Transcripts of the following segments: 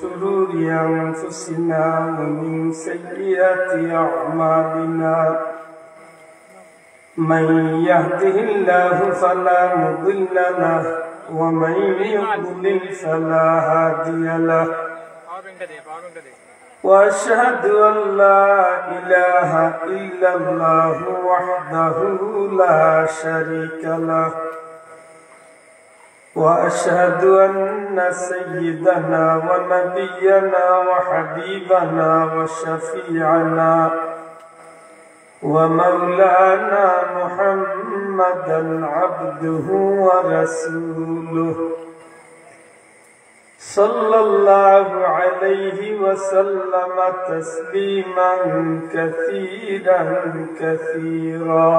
شرور أنفسنا ومن سيئات أعمالنا من يهده الله فلا مضل له ومن يضلل فلا هادي له وأشهد أن لا إله إلا الله وحده لا شريك له وأشهد أن سيدنا ونبينا وحبيبنا وشفيعنا ومولانا محمدا عبده ورسوله صلى الله عليه وسلم تسليما كثيرا كثيرا.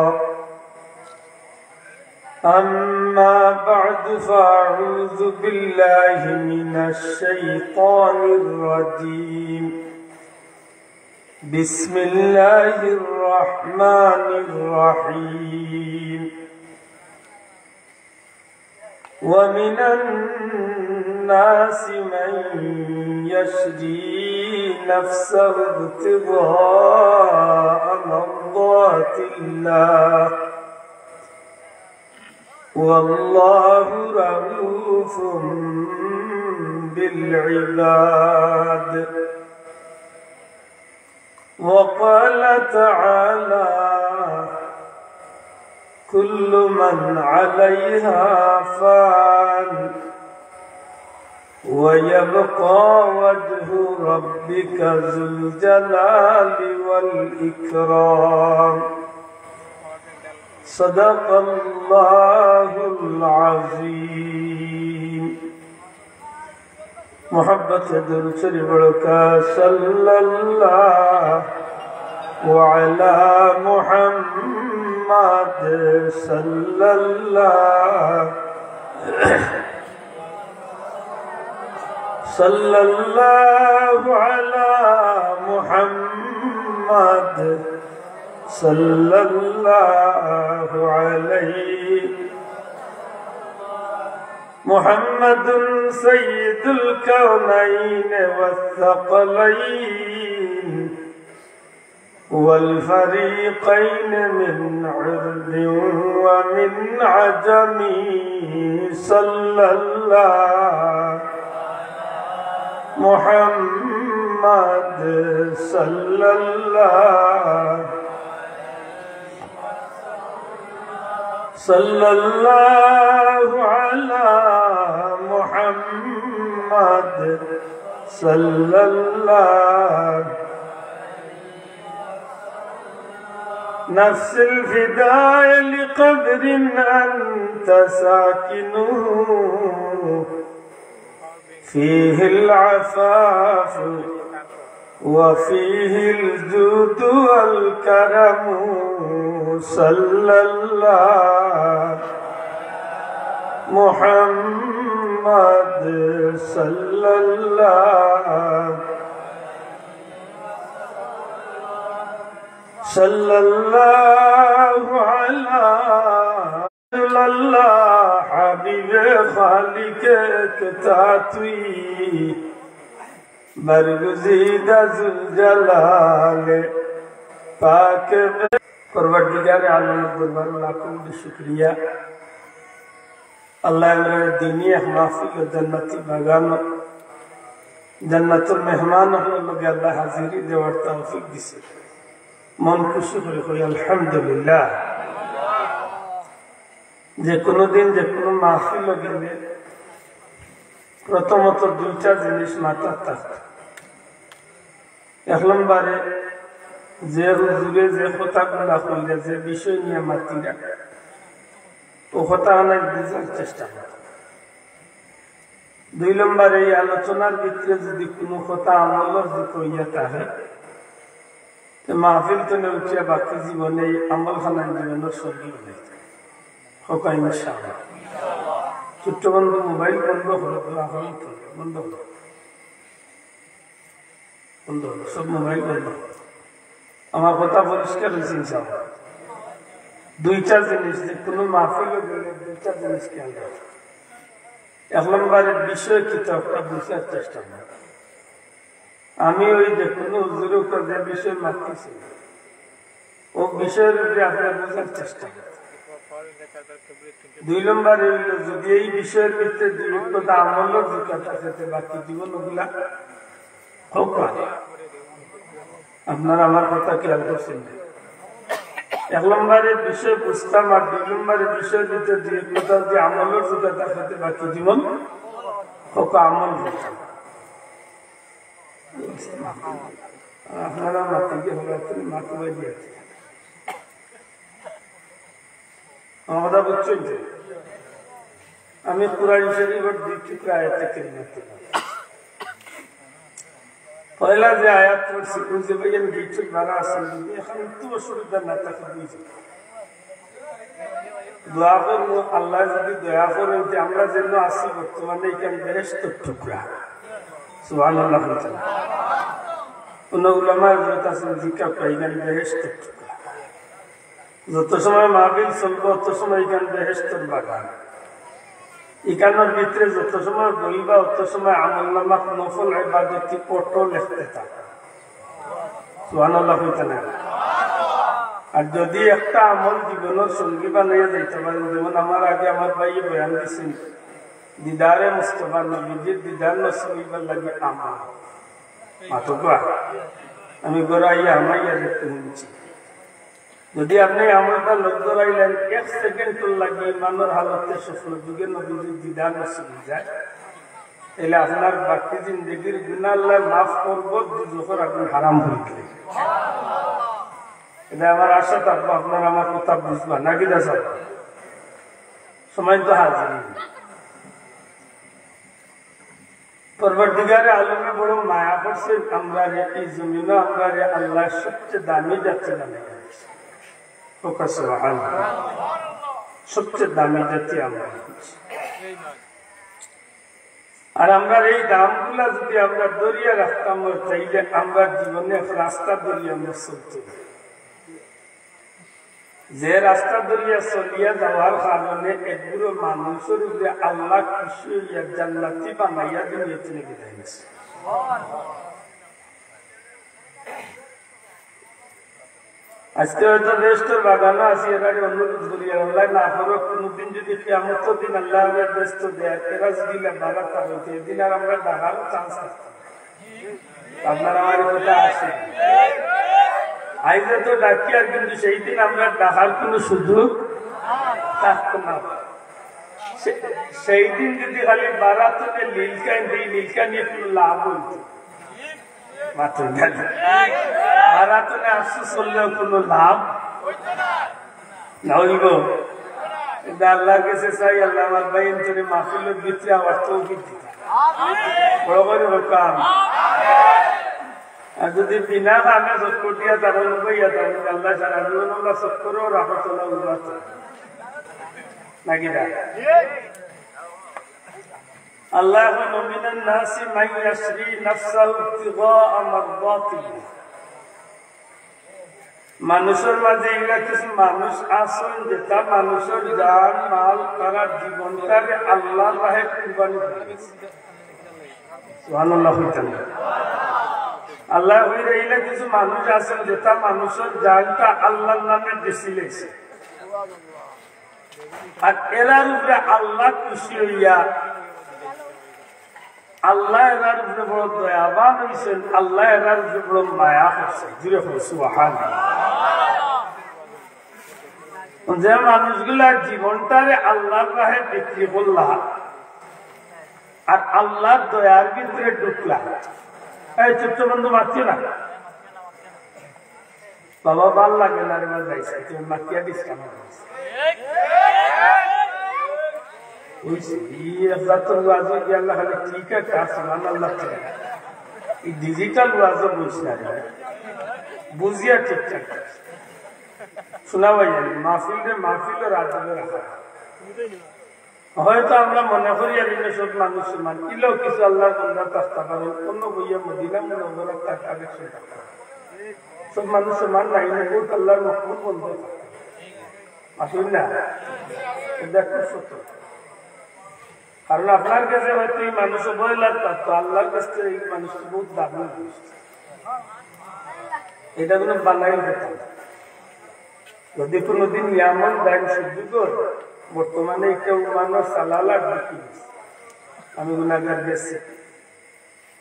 أما بعد فأعوذ بالله من الشيطان الرجيم. بسم الله الرحمن الرحيم. ومن الناس من يشري نفسه ابتغاء مرضات الله والله رؤوف بالعباد. وقال تعالى كل من عليها فان ويبقى وجه ربك ذو الجلال والإكرام. صدق الله العظيم. محبت درود شریف کا صلی اللہ وعلى محمد صلى الله على محمد صلى الله عليه. محمد سيد الكونين والثقلين والفريقين من عرب ومن عجم. صلى الله محمد صلى الله على محمد صلى الله. نفس الفداء لقبر أنت ساكنه فيه العفاف وفيه الجود والكرم. صلى الله محمد صلى الله على الله حبيب خالق كتاتوي برگزیدہ ذوالجلال پاک پروردگار عالم دربار لاکھوں شکریہ. اللہ ہمارے دینی محفل جنتی باغان جنت المہمان لگے اللہ حاضری دے اور توفیق دیسے মন খুশি করে কই আলহামদুলিল্লাহ। যে কোনো দিন যে কোনো মাহফিল গেলে প্রথমত দুইটা জিনিস মাথায় থাকতো। এক নম্বরে যে হুজুরে যে কথাগুলা কইলে যে বিষয় নিয়ে মাতিরা ও কথা অনেক বুঝার চেষ্টা করে। দুই নম্বরে এই আলোচনার ভিতরে যদি কোনো কথা আমলের যে কইয়া থাকে মাহফিল তো উঠিয়া বাকি জীবনে আমল খানা জীবনের সঙ্গী হয়ে হোকা ইনশাআল্লাহ। ছোট্ট বন্ধু মোবাইল বন্ধ হলো বন্ধ হলো সব মোবাইল বন্ধ। আমার কথা পরিষ্কার হয়েছে ইনশাআল্লাহ। দুইটা জিনিস যে কোনো মাহফিল গেলে দুইটা জিনিস খেয়াল রাখে। এক নম্বরের বিষয় কি তো একটা বুঝার চেষ্টা করে। আমি ওই দেখুন হুজুরের উপর যে বিষয় মারতেছি ও বিষয়ের উপরে আপনার বোঝার চেষ্টা করেন। 2 নম্বর হইল যদি এই বিষয়ের ভিতরে দুর্বৃত্ততা আমলের যোগ্যতা থাকে বাকি জীবন ওগুলা হোক। আপনারা আমার কথা খেয়াল করছেন। 1 নম্বরের বিষয় বুঝতাম আর 2 নম্বরের বিষয়ের ভিতরে দুর্বৃত্ততা যদি আমলের যোগ্যতা থাকে বাকি জীবন হোক আমল করতাম। আপনারা মাতিকে মাতুবাই দিয়েছে কথা বুঝছেন। আমি কুরআন শরীফের 2 আয়াত থেকে নিতে পয়লা যে আয়াত পড়ছি বুঝতে পারেন কিছু বাড়া আছে এখন একটু অসুবিধা না থাকে বুঝি দোয়া করবো আল্লাহ যদি দয়া করেন যে আমরা যেন আসি বর্তমানে এখানে বেহেশতের টুকরা সুবহানাল্লাহ। কোন উলামা হযরত আছেন জিজ্ঞাসা করেন বেহেশতের টুকরা যত সময় মাহফিল চলবে তত সময় এখানে বেহেশতের বাগান এখানের ভিতরে যত সময় বলবা তত সময় আমলনামা নফল ইবাদত অটো লিখতে থাকে সুবহানাল্লাহ। আর যদি একটা আমল জীবনের সঙ্গী বানিয়ে দিতে পারেন যেমন আমার আগে আমার ভাই বয়ান দিচ্ছেন দিদারে মুস্তাফা নবীজির দিদার নসিব হইবার লাগে আমার মাতবা আমি গোড়াইয়া আমাইয়া দেখতে শুনছি। যদি আপনি আমলটা লক্ষ্য রাখলেন 1 সেকেন্ড লাগে ইমানের হালতে সফল যুগে নবীজির দিদার নসিব হয়ে যায় তাহলে আপনার বাকি জিন্দগির গুনাহ আল্লাহ মাফ করব দুজখের আগুন হারাম হয়ে গেলে। এটা আমার আশা থাকবো আপনার আমার কথা বুঝবা নাকি দাসা সময় তো হাজির পরবর্তীকারে আলমে বড় মায়া করছে আমরা এই জমিনে আমরা আল্লাহ সবচেয়ে দামি জাতি বানিয়ে গেছি সবচেয়ে দামি জাতি আমরা আর আমরা এই দামগুলা যদি আমরা দরিয়া রাখতাম চাইলে আমরা জীবনে রাস্তা দরিয়া আমরা চলতে যে রাস্তা দরিয়া চলিয়া যাওয়ার কারণে একগুলো মানুষের উপরে আল্লাহ খুশি হইয়া জান্নাতি বানাইয়া দুনিয়াতে বিদায় নিছে। আজকে হয়তো দেশের বাগানো আছে এরা অনুরোধ করি আল্লাহ না করো কোনদিন যদি কিয়ামতের দিন আল্লাহ ব্যস্ত দেয় এরা যদি বাধা থাকতে এদিন আর আমরা ডাকার চান্স থাকতাম। আপনারা আমার কথা আসে আইজে তো ডাকি আর কিন্তু সেই দিন আমরা ডাকার কোন সুযোগ থাকতো না। সেই দিন যদি খালি বারাতনে নীলকান দিই নীলকা নিয়ে কোনো লাভ হইত মাত্র বারাতনে আসতে চললেও কোনো লাভ না হইব। আল্লাহর কাছে চাই আল্লাহ আমার ভাই অন্তরে মাহফিলের ভিতরে আমার তৌফিক দিতে বড় করে কাম আর যদি বিনা কামে চক্কটিয়া তারা লুকাইয়া তাহলে আল্লাহ সারা জীবন আল্লাহ চক্করও রাখতলা উন্নত নাকি না। আল্লাহ মিনান নাসি মান ইয়াশরি নাফসাহু ইবতিগাআ মারদাতিহি মানুষের মাঝে এগুলা কিছু মানুষ আসেন যেটা মানুষের জান মাল তারা জীবনটারে আল্লাহর রাহে কুরবানি করেছে সুবহানাল্লাহ। আল্লাহ হইলে এগুলা কিছু মানুষ আছেন যেটা মানুষের জানটা আল্লাহর নামে বেশি লেগেছে আর এরার উপরে আল্লাহ খুশি হইয়া আল্লাহ এরার উপরে বড় দয়াবান হয়েছেন আল্লাহ এরার উপরে বড় মায়া করছে জুড়ে সুবহানাল্লাহ। যে মানুষগুলা জীবনটারে আল্লাহর রাহে বিক্রি করলা আর আল্লাহর দয়ার ভিতরে ঢুকলা এই ছোট্ট বন্ধু মারছি না বাবা ভাল লাগে না রে যাইছে তুমি মাতিয়া দিস কেন ডিজিটাল ওয়াজ বুঝছি বুঝিয়া ঠিকঠাক শোনা ভাই মাহফিল রাজে রাখা হয়তো আমরা মনে করি আর সব মানুষ সমান ইলেও কিছু আল্লাহর বন্ধা থাকতে পারে অন্য বইয়া মদিনা মনে কালেকশন থাকতে সব মানুষ সমান নাই না বহুত আল্লাহর মহবুব বন্ধ আসুন না দেখো সত্য কারণ আপনার কাছে হয়তো এই মানুষ ভয় লাগতো, তো আল্লাহর কাছে এই মানুষটা বহুত দামি মানুষ। এটা কোনো বানাই কথা না। যদি কোনোদিন এমন দান সহ্য কর, বর্তমানে কেউ মানুষ সালালাখ বিক্রি, আমি গুনাহগার গেছি।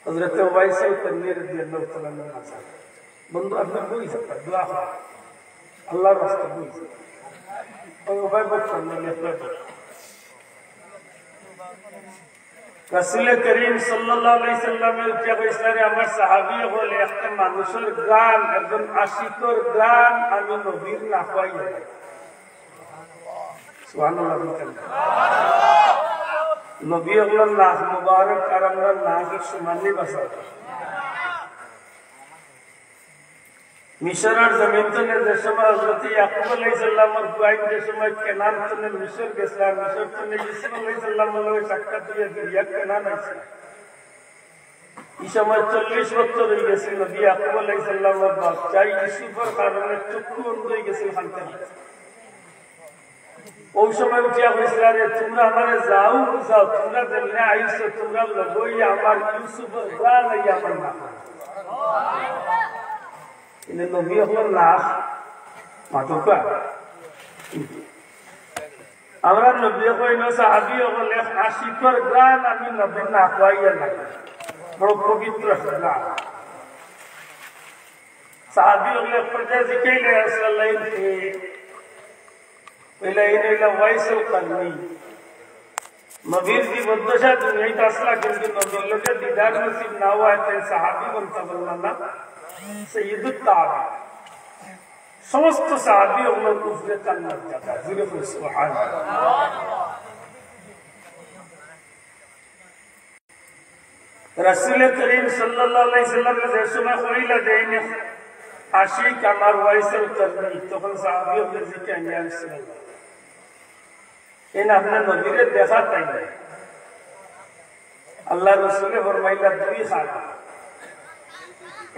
হযরত ওয়াইস আল-কারনী রাদিয়াল্লাহু তাআলা আনহু বন্ধু আপনি বই যাবেন দোয়া করেন আল্লাহর রাস্তা বই ওই উপায় বলছেন না রাসূল করিম সাল্লাল্লাহু আলাইহি সাল্লামের ইসলামে আমার সাহাবী বলে একটা মানুষের গান, একজন আশিকর গান আমি নবীর না পাই। সুবহানাল্লাহ। নবী আল্লাহর নাম মুবারক আর আমরা নাম সুমানি বাসা মিশরের জমিন থেকে যে সময় হযরত ইয়াকুব আলাইহিস সালামের বুয়াইন যে সময় কেনান থেকে মিশর গেছিলেন, মিশর থেকে ইউসুফ আলাইহিস সালামের লগে সাক্ষাৎ দিয়ে কেনান আছে। এই সময় 40 বছর হয়ে গেছে। নবী ইয়াকুব আলাইহিস সালামের বাচ্চা ইউসুফের কারণে চক্ষু বন্ধ হয়ে গেছে খানতে। ওই সময় উঠিয়া হয়েছিল, রে তোমরা আমারে যাও বুঝাও, তোমরা যেমনি আইসো তোমরা লগই আমার ইউসুফের গান আইয়া আমার না নবী হলেন লাশ মাতকা। আমরা নবী কইল সাহাবী হলে আশিকর গান আমি নবী না পাইয়া না, বড় পবিত্র গান। সাহাবী হলে পর্যায়ে জিকাইলে সাল্লাল্লাহু পহলে ইলা ওয়াইস আল-কারনী নবীর জীবদ্দশা দুনিয়াতে আসলা, কিন্তু নবীর লোকের দিদার নসিব না হওয়া তাই সাহাবী বলতে পারলাম না। সৈয়দুত তাবি সমস্ত সাহাবী হলো কুফরে জান্নাত যাবে। জুরে সুবহানাল্লাহ। রাসূল করিম সাল্লাল্লাহু আলাইহি সাল্লাম যে সময় কইলা দেন আশিক আমার ওয়াইস আল-কারনী, তখন সাহাবী হলো জিকে নিয়ে আসলেন এন আপনার নবীরে দেখা তাই না। আল্লাহ রাসূলে ফরমাইলা দুই কারণ।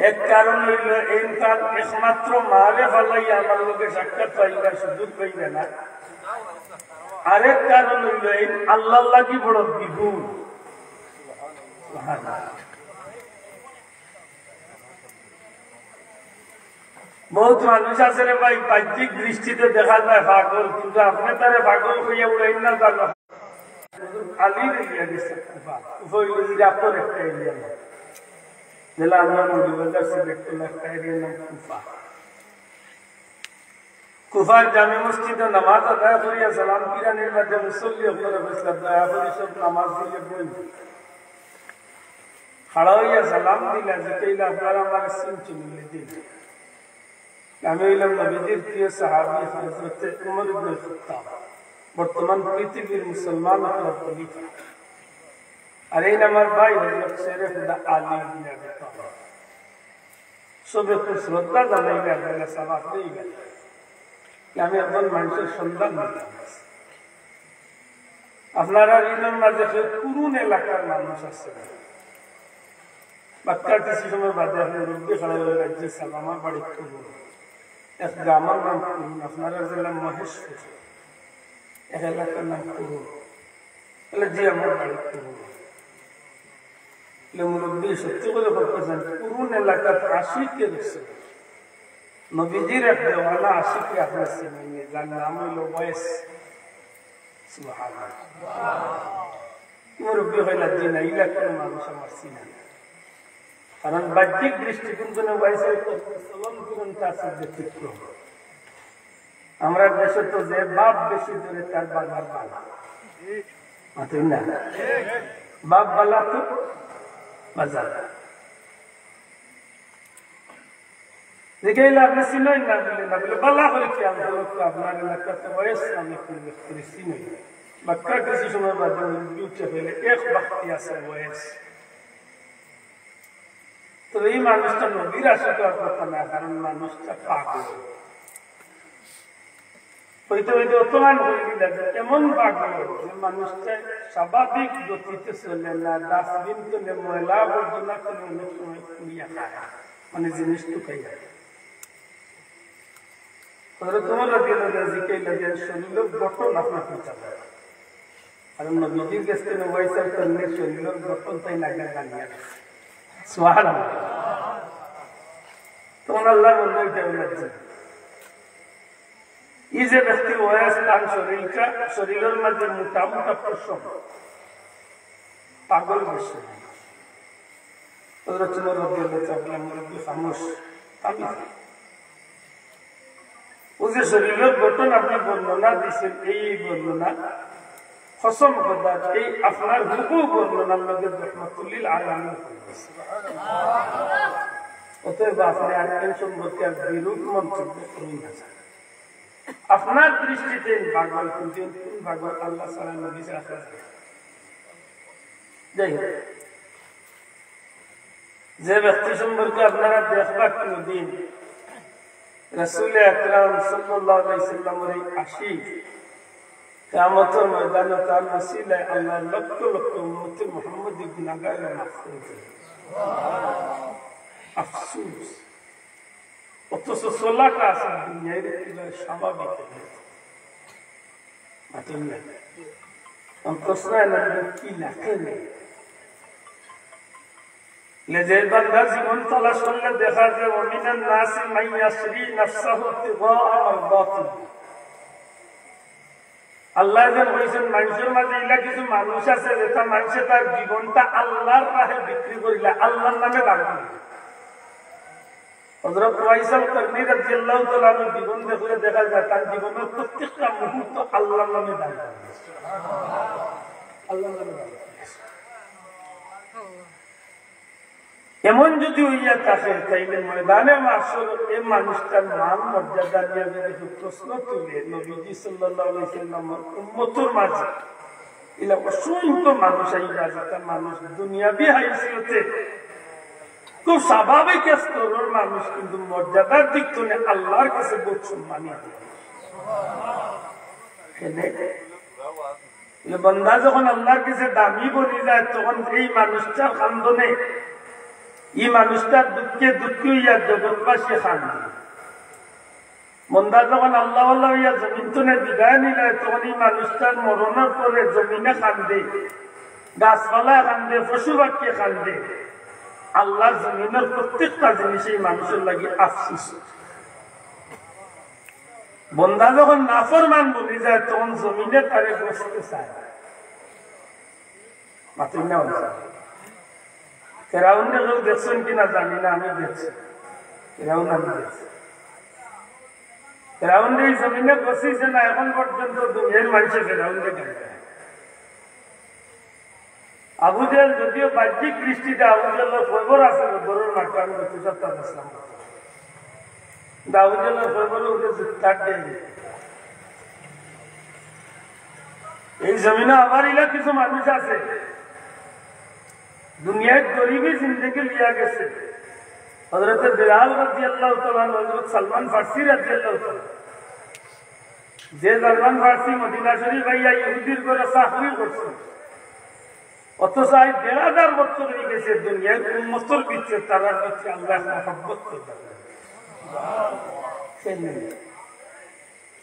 এক কারণ হইল এই কারণ একমাত্র মারে ফলাই আমার লোকে সাক্ষাৎ পাইবার সুযোগ পাইবে না। আরেক কারণ হইল এই আল্লাহ লাগি বড় বিভু। বহুত মানুষ আছে রে ভাই, বাহ্যিক দৃষ্টিতে দেখা যায় পাগল, কিন্তু আপনি তারে পাগল হইয়া উড়াই না জানো খালি রেখে দিচ্ছে ইরাকের একটা এরিয়া জেলা আমরা মৌলভীবাজার সিলেক্টের একটা এরিয়ার নাম কুফা। কুফার জামে মসজিদে নামাজ আদায় করিয়া সালাম কিরানির মধ্যে মুসল্লি আপনারা বসলাম দয়া করি সব নামাজ দিলে বই খাড়া হইয়া সালাম দিলা জিকাইলা আপনারা আমার সিম চুমিলে দিন। আমি হইলাম নবীজির প্রিয় সাহাবী হযরত উমর ইবনে খাত্তাব, বর্তমান পৃথিবীর মুসলমান খলিফা। আর এই আমার ভাই হযরত শেরে খুদা আলী ইবনে আবি তালিব। সবে খুব শ্রদ্ধা জানাইলে আপনারা সালাত দিবেন। আমি একজন মানুষের সন্ধান নিতাম। আপনারা ইনার মাঝে পুরুন এলাকার মানুষ আছে, বাক্কার কিছু সময় বাদে আপনি রুদ্দি খাড়া হয়ে রাজ্যে সালামা বাড়ি করুন। এক গ্রামের নাম করুন, আপনারা জেলা মহেশপুর, এক এলাকার নাম করুন। তাহলে জি আমার বাড়ি করুন মুরব্বী সত্যি করে বলতেছেন, পুরুন এলাকার আশিকে রয়েছে নবীজির এক দেওয়ানা আশিকে আপনার চিনি, যার নাম হইল ওয়াইস। সুবহানাল্লাহ। মুরব্বী হইলা দিন এইলা কোনো মানুষ আমার চিনা, কারণ বাহ্যিক দৃষ্টিকোণ ওয়াইসের চলন ফিরনটা আছে ব্যতিক্রম। আমরা দেশে তো যে বাপ বেশি ধরে তার বাবার বালা না, বাপ বালা তো বাজার দেখে আপনি চিনই না বলে না বলে বালা করে কি আপনার এলাকাতে ওয়াইস আমি চিনই বাক্কা কিছু সময় বাদে উঠে ফেলে এক বাক্তি আছে ওয়াইস। তো এই মানুষটা নবীর আশা করার কথা না, কারণ মানুষটা পাগল হইতে হইতে অতমান হয়ে গেলে এমন পাগল যে মানুষটা স্বাভাবিক গতিতে চলে না, ডাস্টবিন তুলে ময়লা আবর্জনা তুলে অনেক সময় কুড়িয়া খায়, মানে জিনিস টুকাই যায়। তোমার জিকাই লাগে শরীরের গঠন আপনার পিছা আর নবীজির কাছে ওয়াইসাল করলে শরীরের গঠন তাই লাগা গালিয়া সুবহানাল্লাহ তখন আল্লাহ বলতে কেমন লাগছে এই যে ব্যক্তি ওয়াইস তার শরীরের মাঝে মোটা মোটা প্রশ্ন পাগল বসে হযরত ওমর রাদিয়াল্লাহু তাআলা মুরব্বি খামোশ তামিজ ও যে শরীরের গঠন আপনি বর্ণনা দিয়েছেন এই বর্ণনা কসম খোদা এই আপনার হুকু বর্ণনার লগে রহমাতুল্লিল আলামিন অতএব আপনি আর এই সম্পর্কে বিরূপ মন্তব্য করুন না আপনার দৃষ্টিতে পাগল কিন্তু পাগল আল্লাহ ছাড়া নবী ছাড়া যাই হোক যে ব্যক্তি সম্পর্কে আপনারা দেখবার কোনদিন রাসূল আকরাম সাল্লাল্লাহু আলাইহি সাল্লামের আশিক কিয়ামতের ময়দানে তার ওসিলায় আল্লাহ লক্ষ লক্ষ উম্মতে মুহাম্মদী গুনাহগার মাফ করে দেন আফসোস অথচ 16টা আছে দুনিয়ার কিভাবে স্বাভাবিক মাতেন না প্রশ্ন কি লাগে নেই লেজের বান্দার জীবন তালাশ করলে দেখা যায় ওমিনান নাসি মান ইয়াসরি নাফসাহু ইবতিগা মারদাতি আল্লাহ যে বলেছেন মানুষের মাঝে ইলা কিছু মানুষ আছে যেটা মানুষে তার জীবনটা আল্লাহর রাহে বিক্রি করিলে আল্লাহর নামে দান করে হযরত ওয়াইসাল করনী রাদিয়াল্লাহু তাআলা জীবন দেখলে দেখা যায় তার জীবনের প্রত্যেকটা মুহূর্ত আল্লাহর নামে দান করে আল্লাহর নামে দান এমন যদি হইয়া থাকে তাইলে ময়দানে মাহশর এই মানুষটার মান মর্যাদা নিয়ে যদি প্রশ্ন তুলে নবীজি সাল্লাল্লাহু আলাইহি সাল্লামের উম্মতের মাঝে ইলা অসংখ্য মানুষ আইবা যেটা মানুষ দুনিয়াবি হাইসিয়তে খুব স্বাভাবিক স্তরের মানুষ কিন্তু মর্যাদার দিক থেকে আল্লাহর কাছে বহুত সম্মানী বান্দা যখন আল্লাহর কাছে দামি বনি যায় তখন এই মানুষটার কান্দনে এই মানুষটার দুঃখে দুঃখ হইয়া জগৎবাসী কান্দে মন্দা যখন আল্লাহ আল্লাহ হইয়া জমিন তুলে বিদায় নিলে তখন এই মানুষটার মরণের পরে জমিনে কান্দে গাছপালা কান্দে পশু পাখি কান্দে আল্লাহ জমিনের প্রত্যেকটা জিনিস এই মানুষের লাগে আফসোস বন্দা যখন নাফরমান বলি যায় তখন জমিনে তারে বসতে চায় মাতুই না ফেরাউনকে কেউ দেখছেন কিনা জানি না আমি দেখছি ফেরাউন আমি দেখছি ফেরাউনকে এই জমিনে বসিছে না এখন পর্যন্ত দুনিয়ার মানুষে ফেরাউনকে দেখে আবু জাহেল যদিও বাহ্যিক দৃষ্টিতে আবু জাহেলের খবর আছে গরুর মাঠে আমি 2 বছর আবু জাহেলের খবর এই জমিনে আবার ইলা কিছু মানুষ আছে দুনিয়ায় গরিবী জিন্দগি লিয়া গেছে হযরত বিলাল রাদিয়াল্লাহু তাআলা হযরত সালমান ফারসি রাদিয়াল্লাহু তাআলা যে সালমান ফারসি মদিনা শরীফ ভাইয়া ইহুদির করে চাকরি করছে অথচ 1000 বছর হয়ে গেছে দুনিয়ার উম্মতের ভিতরে তারা হচ্ছে আল্লাহ মহব্বত করতে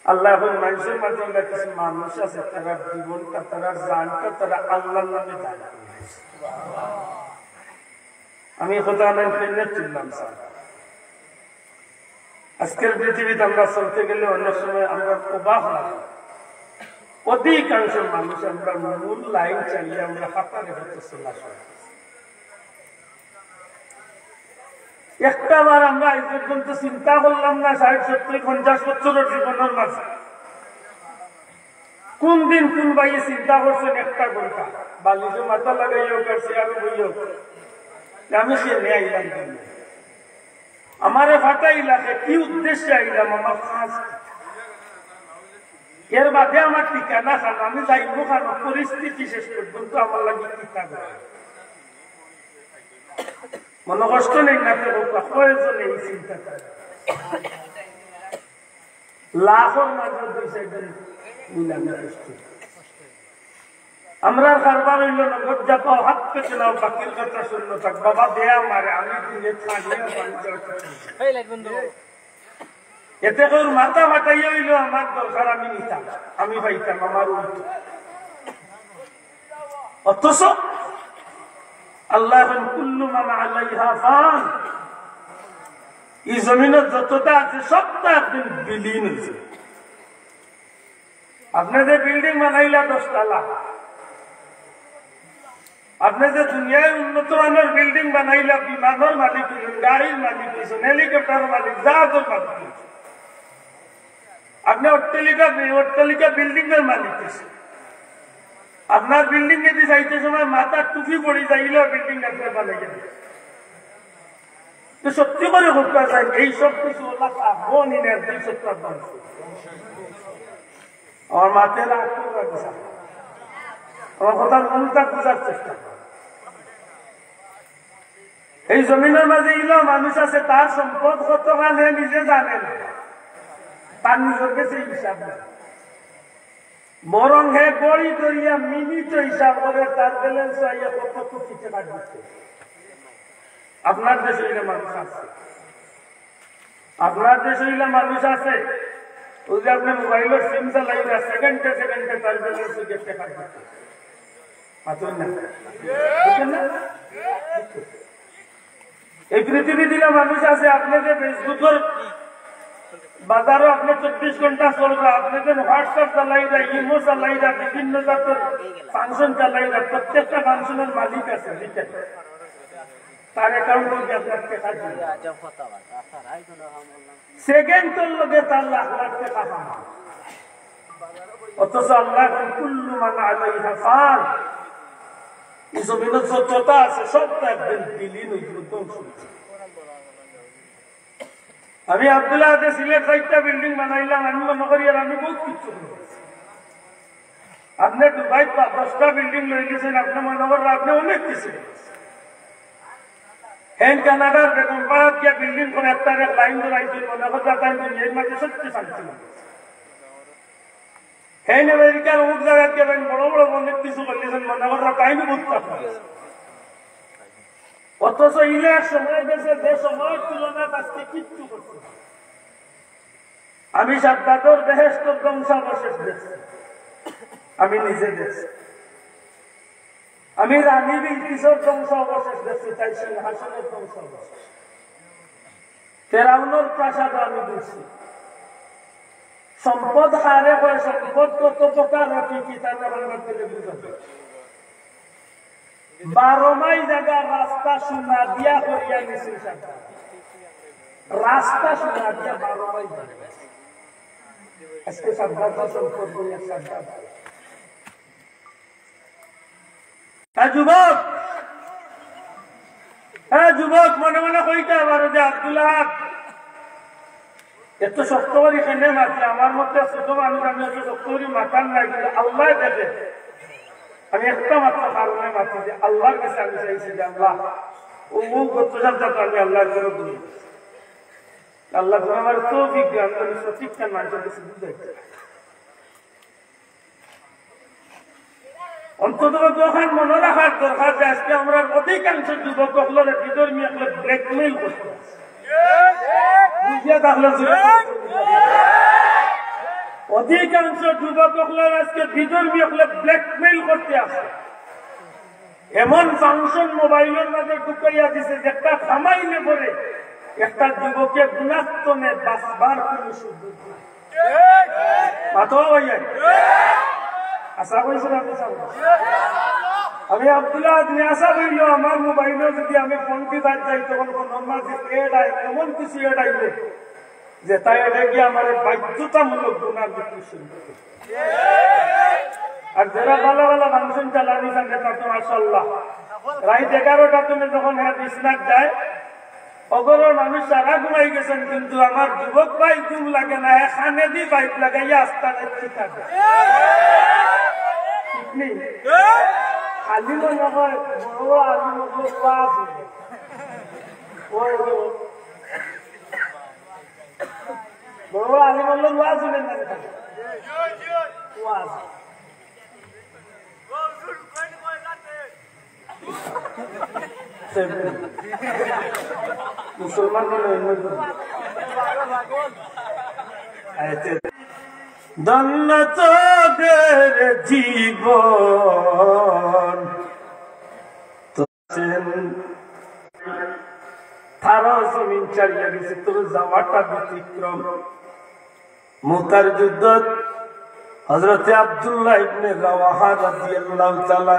আল্লাহ মানুষের মাঝে কিছু মানুষ আছে তারা জীবনটা তারা জানটা তারা আল্লাহর নামে দান করে আমি খোদা নাম ফেলে চললাম স্যার আজকের পৃথিবীতে আমরা চলতে গেলে অন্য সময় আমরা অবাক লাগে অধিকাংশ মানুষ আমরা মূল লাইন চালিয়ে আমরা হাতারে হতে চলা একটা বার আমরা এই পর্যন্ত চিন্তা করলাম না 60-70-50 বছরের জীবনের মাঝে কোন দিন কোন ভাইয়ে চিন্তা করছেন একটা ঘন্টা বালিশে মাথা লাগাইও কাছে আর বইও আমি সে নিয়ে আইলাম আমারে ফাটাই লাগে কি উদ্দেশ্যে আইলাম আমার কাজ এর বাদে আমার ঠিকানা খান আমি যাইব খান পরিস্থিতি শেষ পর্যন্ত আমার লাগে টিকা মনে কষ্ট নেই না প্রয়োজন এই চিন্তাটা লাখর মাঝে 2-4 মিলানো আমরা কারবার হইল নগদ যা পাও হাত পেতে নাও বাকির কথা শুনলো থাক বাবা দেয়া মারে আমি দিনে এতে তোর মাথা ফাটাইয়া হইল আমার দরকার আমি নিতাম আমি পাইতাম আমার উল্টো অথচ আল্লাহ কুল্লু মান আলাইহা ফান, এই জমিনের যতটা আছে সবটা একদিন বিলীন হয়েছে। আপনি যে বিল্ডিং বানাইলা 10 তলা, আপনি যে দুনিয়ায় উন্নত মানের বিল্ডিং বানাইলা, বিমানের মালিক হইলেন, গাড়ির মালিক হয়েছেন, হেলিকপ্টার মালিক, জাহাজের মালিক হয়েছেন, আপনি অট্টালিকা বিল্ডিং এর মালিক হয়েছেন। আপনার বিল্ডিং এ যাইতে সময় মাথার টুপি পড়ে যাইলেও বিল্ডিং আপনি বানাই গেলেন। সত্যি করে করতে চাই এই সব কিছু আমার মাথায় আমার কথার মূলটা বোঝার চেষ্টা। এই জমিনের মাঝে ইলো মানুষ আছে, তার সম্পদ কত কানে নিজে জানে না, তার নিজের কাছে হিসাব নেই, বরং হে গড়ি করিয়া মিনিট হিসাব করে তার ব্যালেন্স কত কোটি টাকা দিচ্ছে। আপনার দেশে হইলে মানুষ আছে, আপনার দেশে হইলে মানুষ আছে, ওই যে আপনি মোবাইলের সিম চালাইলে সেকেন্ডে সেকেন্ডে তার ব্যালেন্স টাকা দিচ্ছে। এই পৃথিবী দিলে মানুষ আছে, আপনি যে ফেসবুকের বাজারও আপনি 24 ঘন্টা চলবে, আপনি যে হোয়াটসঅ্যাপ চালাইরা, ইমো চালাইরা, বিভিন্ন জাতের ফাংশন চালাইরা, প্রত্যেকটা ফাংশনের মালিক আছে, তার অ্যাকাউন্ট থেকে আপনার টাকা দিবে, সেকেন্ডের লগে তার লাখ লাখ টাকা কামায়। অথচ আল্লাহ কুল্লু মান আলাইহা ফান, এই জমিনের যতটা আছে সবটা একদিন বিলীন হইবে। আমি আব্দুল্লাহ সিলেট 4টা বিল্ডিং বানাইলাম, আমি মনে করি আর আমি বহুত কিছু করেছি। আপনি দুবাই 10টা বিল্ডিং লই গেছেন, আপনি মনে করেন আপনি অনেক কিছু করেছেন। হ্যান্ড কানাডার বেগম পাড়াত গিয়া বিল্ডিং করে একটা লাইন ধরাইছিল, মনে করতে তাই দুনিয়ার মাঝে সত্যি শান্তি। হ্যান্ড আমেরিকার অমুক জায়গায় গেলেন, বড় বড় অনেক কিছু করলেছেন, মনে করেন তাইনি বুঝতে পারে। অথচ ইলে সময় গেছে, যে সময়ের তুলনায় আজকে কিচ্ছু করছে। আমি সাদ্দাতর বেহেশতের ধ্বংসাবশেষ দেখছি, আমি নিজে দেখছি। আমি রানী বিলকিসের ধ্বংসাবশেষ দেখছি, তাই সিংহাসনের ধ্বংসাবশেষ। ফেরাউনের প্রাসাদ আমি দেখছি। সম্পদ হারে হয়, সম্পদ কত প্রকার কি তার বুঝা যায়। 12 মাইল জায়গা রাস্তা সোনা দিয়া করিয়া নিছে, রাস্তা সোনা দিয়া 12 মাইল। আজকে সাবধান সম্পদ করিয়া সাবধান। যুবক, হ্যাঁ যুবক, মনে মনে কইতে পারো যে আব্দুল্লাহ এত শক্ত করি কেনে মাতি, আমার মধ্যে ছোট মানুষ, আমি এত শক্ত করি মাথান নাই, কিন্তু আল্লাহ দেখে আমি একটা মাত্র কারণে মাতি যে আল্লাহর কাছে আমি চাইছি যে আল্লাহ ও মুখ গতসাবটা আমি আল্লাহর জন্য দুই আল্লাহ ধর আমার তো বিজ্ঞান আমি সঠিক কেন মানুষের কাছে বুঝাইছি। অন্তত ওখানে মনে রাখার দরকার যে আজকে আমরা অধিকাংশ যুবক হলের ভিতর নিয়ে ব্ল্যাকমেইল করতে বুঝিয়ে থাকলে অধিকাংশ যুবক হলের আজকে ভিতর নিয়ে ব্ল্যাকমেইল করতে আসে। এমন ফাংশন মোবাইলের মাঝে ঢুকাইয়া দিছে যেটা থামাইলে পরে একটা যুবকে গুণাত্মনে বাঁচবার কোন সুযোগ নাই। আশা করেছেন আমি আব্দুল্লাহ আশা করিল আমার মোবাইলে যদি আমি ফোনটি বাদ যাই তখন এমন কিছু এড আইবে যে তাই এটা গিয়ে আমার বাধ্যতামূলক গুণার মৃত্যু শুরু করে। আর যারা ভালো ভালো ফাংশন চালানি থাকে তা তো মাশাআল্লাহ রাত 11টা তুমি যখন বিছনাত যায় অগরের মানুষ সারা ঘুমাই গেছেন, কিন্তু আমার যুবক ভাই ঘুম লাগে না, খানে দি পাইপ লাগাইয়া আস্তা দেখতে থাকে। খালি মনে হয় বড় আলু বড় আলিমল্ল ওয়া শুনেন না মুসলমান ধন্য তোদের জীবন যাচ্ছেন তারাও জমিন ছাড়িয়া গেছে, তোর যাওয়াটা ব্যতিক্রম। মুতার যুদ্ধ হযরতে আব্দুল্লাহ ইবনে রাওয়াহা রাদিয়াল্লাহু তাআলা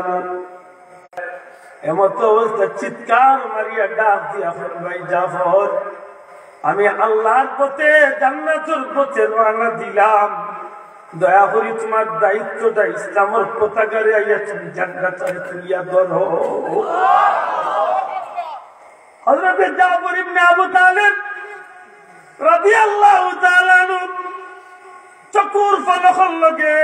এমত অবস্থা চিৎকার মারিয়া ডাক দিয়া ভাই জাফর, আমি আল্লাহর পথে জান্নাতের পথে রওনা দিলাম, দয়া করে তোমার দায়িত্বটা ইসলামের পতাকারে আইয়া তুমি জান্নাতে তুলিয়া ধরো। হযরত জাফর ইবনে আবু তালিব রাদিয়াল্লাহু তাআলা চকুর ফলকর লগে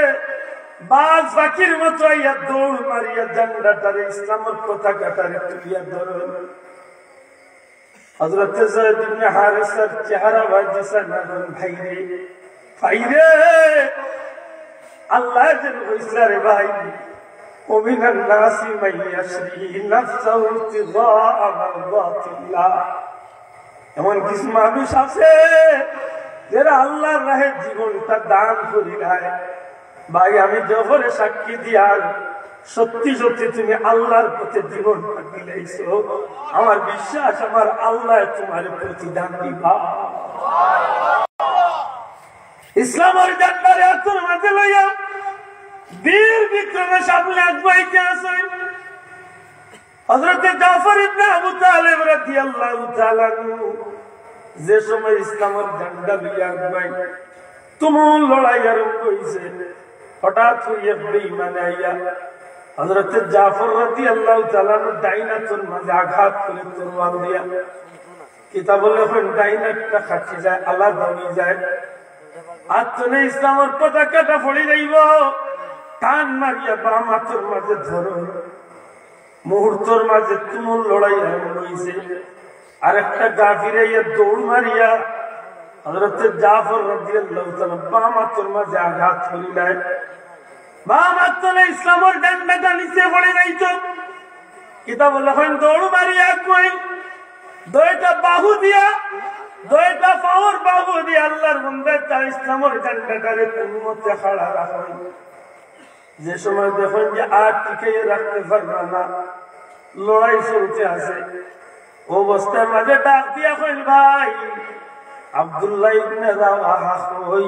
বাজ পাখির মতো আইয়া দৌড় মারিয়া জান্নাতের ইসলামের পতাকাটারে তুলিয়া ধরো। হযরত যায়েদ ইবনে হারিসার চেহারা বাজিসা নরম, ভাইরে ভাইরে আল্লাহ যেন কইছে রে ভাই, ওমিনান নাসি মাইয়াশরি নাফসাহু ইবতিগাআ মারদাতিল্লাহ, এমন কিছু মানুষ আছে যারা আল্লাহর রাহে জীবনটা দান করিলায়। ভাই আমি জহরে সাক্ষী দিয়ার সত্যি সত্যি তুমি আল্লাহর পথে জীবনটা দিলাইছো, আমার বিশ্বাস আমার আল্লাহ তোমার প্রতিদান দিবা। ইসলামের জান্নারে তোর মাঝে লইয়া বীর বিক্রমে সামনে আগবাইতে আছে হযরত জাফর ইবনে আবু তালিব রাদিয়াল্লাহু তাআলা। যে সময় ইসলামের ঝান্ডা লইয়া আগবাই তুমুল লড়াই আরম্ভ হইছে, হঠাৎ হইয়া বেঈমান আইয়া হযরত জাফর রাদিয়াল্লাহু তাআলা ডাইনাতুর মাঝে আঘাত করে তরবার দিয়া কিতাবুল লেখেন ডাইনাতটা খাটি যায়, আলাদা হয়ে যায়। আত্মনে ইসলামের পতাকাটা পড়ে যাইব, টান মারিয়া বাম হাতের মাঝে ধরো। মুহূর্তের মাঝে তুমুল লড়াই আরম্ভ হইছে। আরেকটা কাফির আইয়া দৌড় মারিয়া হযরত জাফর রাদিয়াল্লাহু তাআলা বাম হাতের মাঝে আঘাত করিলেন। বাম হাতে ইসলামের ডান্ডাটা নিচে পড়ে যাইতো। কিতাব লেখেন দৌড় মারিয়া কই দুইটা বাহু দিয়া, দুইটা পাওয়ার বাহু দিয়া আল্লাহর বান্দা তার ইসলামের ডান্ডাটারে কোনো মতে খাড়া রাখেন। যে সময় দেখেন যে আর টিকে রাখতে পারবে না, লড়াই চলতে আছে, অবস্থার মাঝে ডাক দিয়া কইল ভাই আব্দুল্লাহ ইবনে রাওয়াহা কই,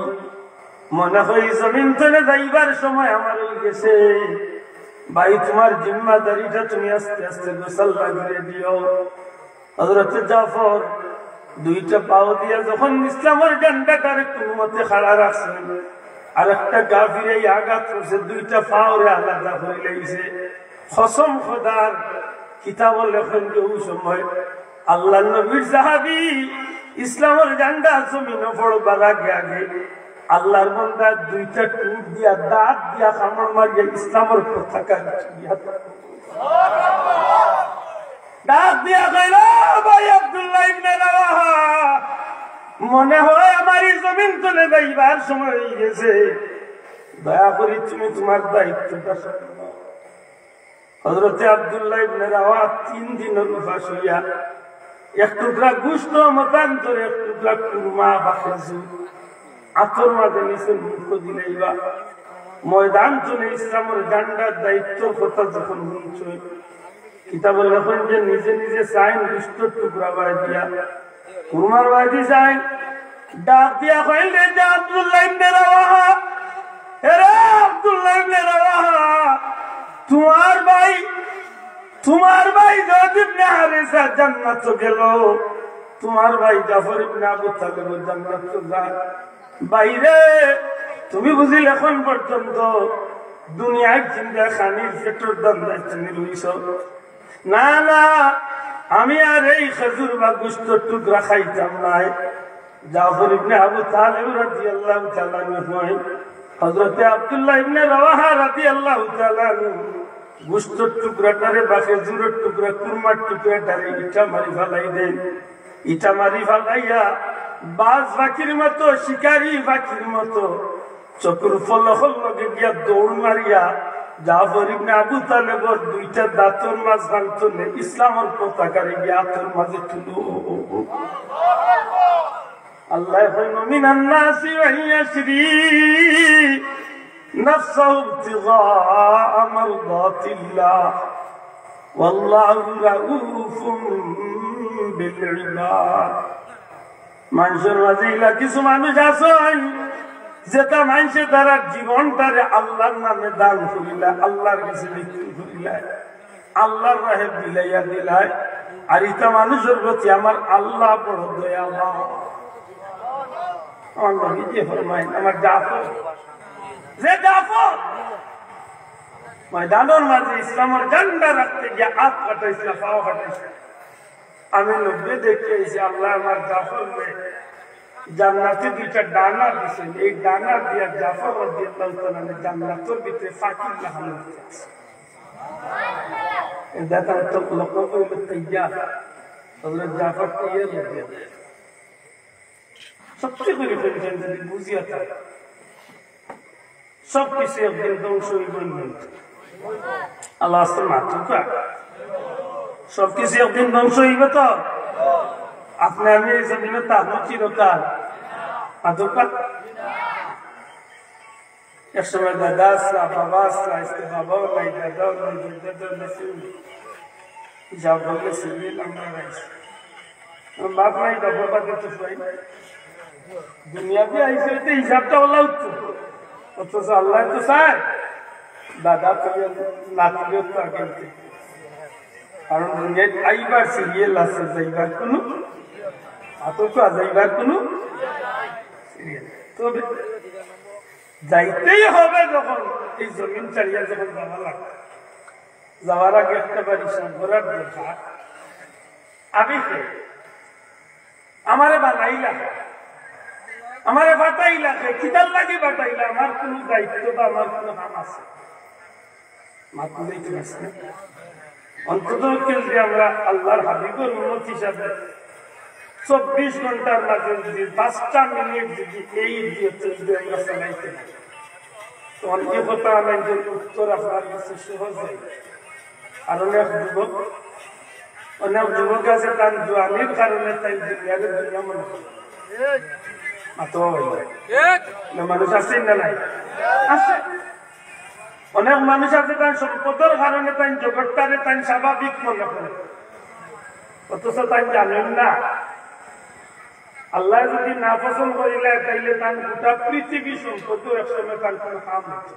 মনে হয় জমিন তলে যাইবার সময় আমার হয়ে গেছে ভাই, তোমার জিম্মাদারিটা তুমি আস্তে আস্তে গোসল লাগিয়ে দিও। হযরত জাফর দুইটা পাও দিয়া যখন ইসলামের ডান্ডাটারে কোনো মতে খাড়া রাখছেন, আর একটা কাফির এই আঘাত করছে, দুইটা পাওরে আলাদা করে লেগেছে। কসম খোদার, কিতাব লেখেন যে ওই সময় আল্লাহ নবীর সাহাবী ইসলামের ঝান্ডা জমিনে পড়বার আগে আগে আল্লাহর বান্দা দুইটা টুট দিয়া দাঁত দিয়া কামড় মারিয়া ইসলামের পতাকা দাঁত দিয়া কইল ভাই আব্দুল্লাহ ইবনে রাওয়াহা, মনে হয় আমার জমিন তলে যাইবার সময় হয়ে গেছে, দয়া করে তুমি তোমার দায়িত্বটা সামলাও। হযরত আব্দুল্লাহ ইবনে রাওয়াহা 3 দিনের উপাস হইয়া এক টুকরা গোশত মতান্তরে এক টুকরা কুরমা বা খেজুর আতর মাঝে নিচে মুখ দিলাইবা। ময়দান চলে ইসলামের ডান্ডার দায়িত্বর কথা যখন শুনছে, কিতাব লেখেন যে নিজে নিজে চাইন গোশত টুকরা বাই দিয়া কুরমার বাড়ি যায়, ডাক দিয়া কইলে যে আব্দুল্লাহ ইবনে রাওয়াহা, হে আব্দুল্লাহ ইবনে রাওয়াহা, তোমার ভাই যায়েদ ইবনে হারিসা জান্নাতে গেল, তোমার ভাই জাফর ইবনে আবু তালিব জান্নাতে যায়। বাইরে তুমি বুঝিল এখন পর্যন্ত দুনিয়ায় জিন্দা খানির পেটর দান্দায় তুমি রইছ না? না, আমি আর এই খেজুর বা গোশত টুকরা খাইতাম নাই। জাফর ইবনে আবু তালিব রাদিয়াল্লাহু তাআলা আনহু হযরত আব্দুল্লাহ ইবনে রাওয়াহা রাদিয়াল্লাহু তাআলা আনহু গোশতের টুকরাটারে বা খেজুরের টুকরা কুরমার টুকরাটারে ইটা মারি ফেলাই দেন। ইটা মারি ফেলাইয়া বাজ বাকির মতো, শিকারি বাকির মতো চকুর ফলহল লগে গিয়া দৌড় মারিয়া জাফর ইবনে আবু তালেবর দুইটা দাঁতর মাঝ ভাঙতলে ইসলামের পতাকারে গিয়া হাতের মাঝে তুলো। আল্লাহ মিনান নাসি ওয়াইয়াশরি নাফসাহু ইবতিগাআ মারদাতিল্লাহ। ওয়াল্লাহু রাউফুম বিল ইবাদ। মানুষের মাঝে ইলা কিছু মানুষ আছে যেটা মানুষে তারা জীবনটারে আল্লাহর নামে দান করিলা, আল্লাহর কাছে বিক্রি করিলা, আল্লাহর রাহে বিলাইয়া দিলাই। আর ইটা মানুষের প্রতি আমার আল্লাহ বড় দয়াবান। আমার নবী যে ফরমায়, আমার জাফর যে জাফর ময়দানের মাঝে ইসলামের ঝান্ডা রাখতে গিয়ে হাত কাটাইছিল, পাও কাটাইছিল। আমি নবী দেখিয়েছি আল্লাহ আমার জাফর জান্নাতে দুইটা ডানা দিয়েছেন, এই ডানা দিয়া জাফর রাদিয়াল্লাহু তাআলা জান্নাতের ভিতরে ফাঁকি লাগানো হয়েছে। এটা তো লোক কইল তৈয়ার, হযরত জাফর তৈয়ার হয়ে গেছে। সবচেয়ে করে ফেলছেন যদি বুঝিয়া থাকে সব কিছু একদিন ধ্বংস হইব। আল্লাহ মাতুকা সব কিছু একদিন ধ্বংস হইবে। তো আপনি আমি এই জমিনে থাকবো চিরকাল? মাতুকা এক সময় দাদা আসলা, বাবা আসলা, আজকে বাবাও নাই, দাদাও নাই, দাদাও নাই, হিসাব করলে সিভিল আমরা রাইছি। বাপ নাই, বাবা দিতে পাই দুনিয়াতে আইসে হিসাবটা ওলা উঠতো, অথচ আল্লাহ তো চায় দাদা নাতিও তো আগে। কারণ দুনিয়ায় আইবার সিরিয়াল আছে, যাইবার কোনো আতঙ্ক, যাইবার কোনো তবে যাইতেই হবে। যখন এই জমিন ছাড়িয়া যখন যাওয়া লাগবে, যাওয়ার আগে একটা বাড়ি ঘোরার দেখা আমি আমারে বানাইলা, আমারে বাটাইলা, কিতার লাগে বাটাইলা, আমার কোন দায়িত্ব বা আমার কোন নাম আছে মাত্র দিতে পারছি না। অন্তত যে আমরা আল্লাহর হাবিবের উন্নত হিসাবে 24 ঘন্টার মাঝে যদি 5টা মিনিট যদি এই যদি আমরা চালাইতে পারি, তো অনেকে কথা একজন উত্তর আপনার কাছে সহজ হয়। আর অনেক যুবক আছে তার জোয়ানির কারণে তাই দুনিয়া মনে করে মানুষ আছে না নাই? আছে। অনেক মানুষ আছে তার সম্পদের কারণে তাই জগৎটারে তাই স্বাভাবিক মনে করে, অথচ তাই জানেন না আল্লাহ যদি না পছন্দ করিলে তাইলে তার গোটা পৃথিবী সম্পদও একসময় তার কোনো কাম হচ্ছে।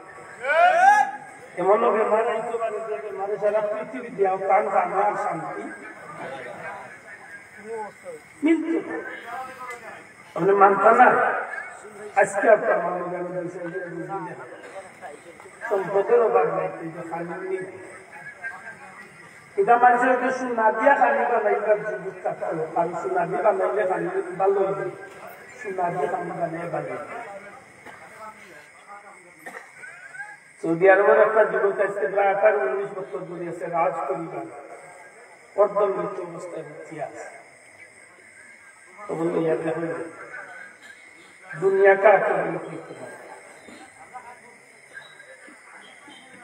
এমনও বেমার হইতে পারে যে বেমারে সারা পৃথিবী দিয়াও তার জানার শান্তি মিলতে আপনি মানতা না। আজকে আপনার সম্পদের অভাব নাই, এটা মানুষের সোনা দিয়া খানি বানাইবার যুগ থাকতো, কারণ সোনা দিয়ে বানাইলে খানি ভালো হইবে, সোনা দিয়ে খানি বানাই বানাই। সৌদি আরবের একটা যুবক আজকে প্রায় 18-19 বছর ধরে আছে, রাজ পরিবার অর্ধমৃত্যু অবস্থায় ভর্তি আছে। তো বললো ইয়ার দেখো দুনিয়া কাকে করতে পারে।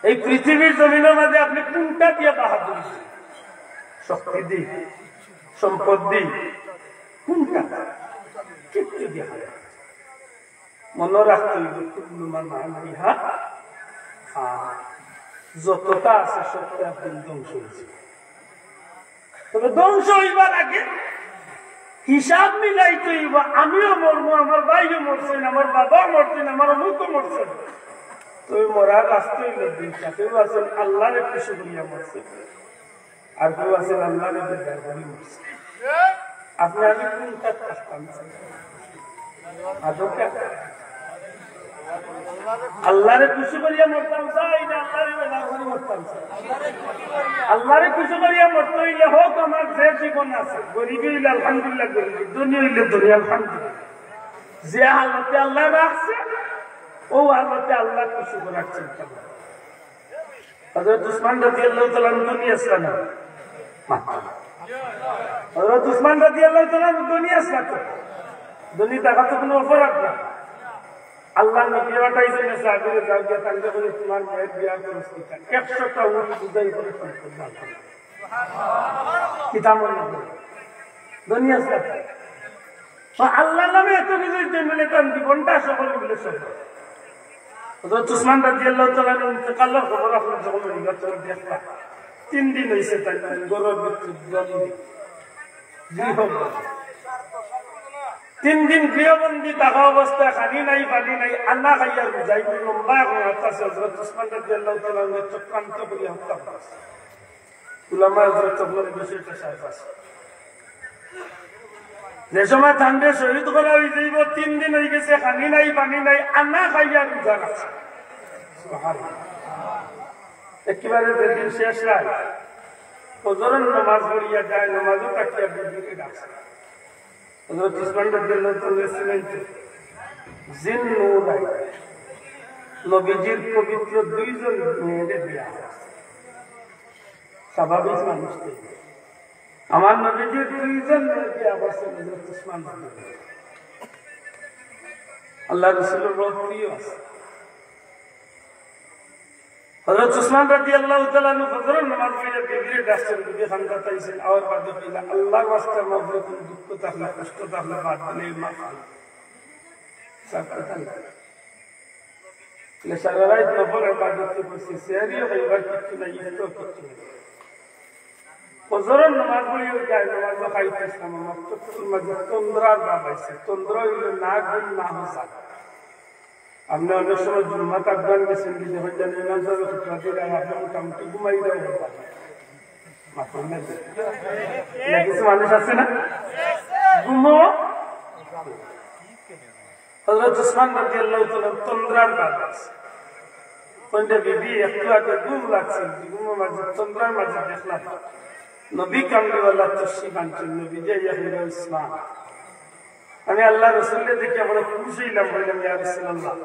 এই পৃথিবীর জমিনের মাঝে আপনি কোনটা দিয়ে বাহাদুরি, শক্তি দি, সম্পদ দি, কোনটা কিচ্ছু দিয়ে হবে। মনে রাখতে হইবে যতটা আছে সবটা আপনি ধ্বংস হয়েছে। তবে ধ্বংস হইবার আগে হিসাব মিলাইতে হইব, আমিও মরবো, আমার ভাইও মরছেন, আমার বাবাও মরছেন, আমার অমুকও মরছেন। তো মরার রাস্তা হইল দুইটা, কেউ আছেন আল্লাহরে খুশি করিয়া মরছে, আর কেউ আছেন আল্লাহরে বেজার করি মরছে। আপনি আমি কোনটা থাকতাম? আল্লাহরে খুশি করিয়া মরতাম চাই না আল্লাহরে বেজার করি মরতাম চাই? আল্লাহরে খুশি করিয়া মরতে হইলে হোক আমার যে জীবন আছে, গরিবী হইলে আলহামদুলিল্লাহ গরিবী, ধনী হইলে ধনী আলহামদুলিল্লাহ। যে হালতে আল্লাহ রাখছে ও হালতে আল্লাহ খুশি করার চিন্তা করে। হযরত উসমান রাদিয়াল্লাহু তাআলা দুনিয়া আসলেন না, হযরত উসমান রাদিয়াল্লাহু তাআলা দুনিয়া আসলেন, দুনিয়া টাকা তো কোনো অপরাধ না। আল্লাহ নবী পাঠাইছেন সাহাবীরে যাও গিয়া তাঙ্গে বলে তোমার মেয়ের বিয়ার প্রস্তুত 100টা উনি বুঝাই করে সুবহানাল্লাহ কিতাব মনে করে দুনিয়া আসলেন। আল্লাহ নামে এত কিছুর জন্য তার জীবনটা সফল বলে সফল। হযরত উসমান রাদিয়াল্লাহু তাআলা ইন্তেকালের খবর আপনার যখন দেখলাম 3 দিন হয়েছে তাই গরুর বিদ্যুৎ গৃহবন্দী 3 দিন গৃহবন্দী থাকা অবস্থায় খানি নাই পানি নাই আন্না খাইয়া বুঝাই লম্বা এখন হত্যাছে হজরত উসমান রাদিয়াল্লাহু তাআলা চক্রান্ত করে হত্যা করেছে উলামা হযরত আপনার বিষয়টা সাহেব আছে যে সময় ঠান্ডে শহীদ করা হয়ে যাইব 3 দিন হয়ে গেছে খানি নাই পানি নাই আন্না খাইয়া রোজা রাখছে একেবারে যেদিন শেষ রায় ফজরের নামাজ পড়িয়া যায় নামাজও কাটিয়া বিবিকে ডাকছে হযরত উসমান রাদিয়াল্লাহু তাআলা ছিলেন জিন নূর নবীজির পবিত্র 2 জন মেয়েদের বিয়া স্বাভাবিক মানুষ আমার নবীজির 2 জন মেয়ের বিয়া করছেন হযরত উসমান আল্লাহ রাসূলের রব প্রিয় আছে হযরত উসমান রাদিয়াল্লাহু তাআলা ফজরের নামাজ পড়ে বিবির ডাকছেন বিবি খানকা তাইছেন আর বাদে কইলা আল্লাহর ওয়াস্তে মধ্যে কোন দুঃখ থাকলে কষ্ট থাকলে বাদ দিলে মাফ করুন সব কথা লে সারা রাত নফল ইবাদত করছে সেরিও খাইবার কিছু নাই তো কিছু নাই ফজরের নামাজ পড়ে যায় নামাজ খাইতে সময় চতুর মাঝে তন্দ্রার বাবাইছে তন্দ্রা হইল না গুণ না হসা আপনি অনেক সময় জুম্মা তাকবান গেছেন দিতে হইতেন ইমাম সাহেব খুতবা দিলে আপনি মোটামুটি ঘুমাই দেওয়া কিছু মানুষ আছে না ঘুমো হযরত উসমান রাদিয়াল্লাহু তাআলা তন্দ্রার বাতাস কোনটা বিবি একটু আগে ঘুম লাগছে ঘুমের মাঝে তন্দ্রার মাঝে দেখলাম নবী কামলিওয়ালা তশরিফ আনছেন নবী যে ইয়াহিয়া ইসলাম আমি আল্লাহ রাসূলকে দেখে বড় খুশি হইলাম বললাম ইয়া রাসূলুল্লাহ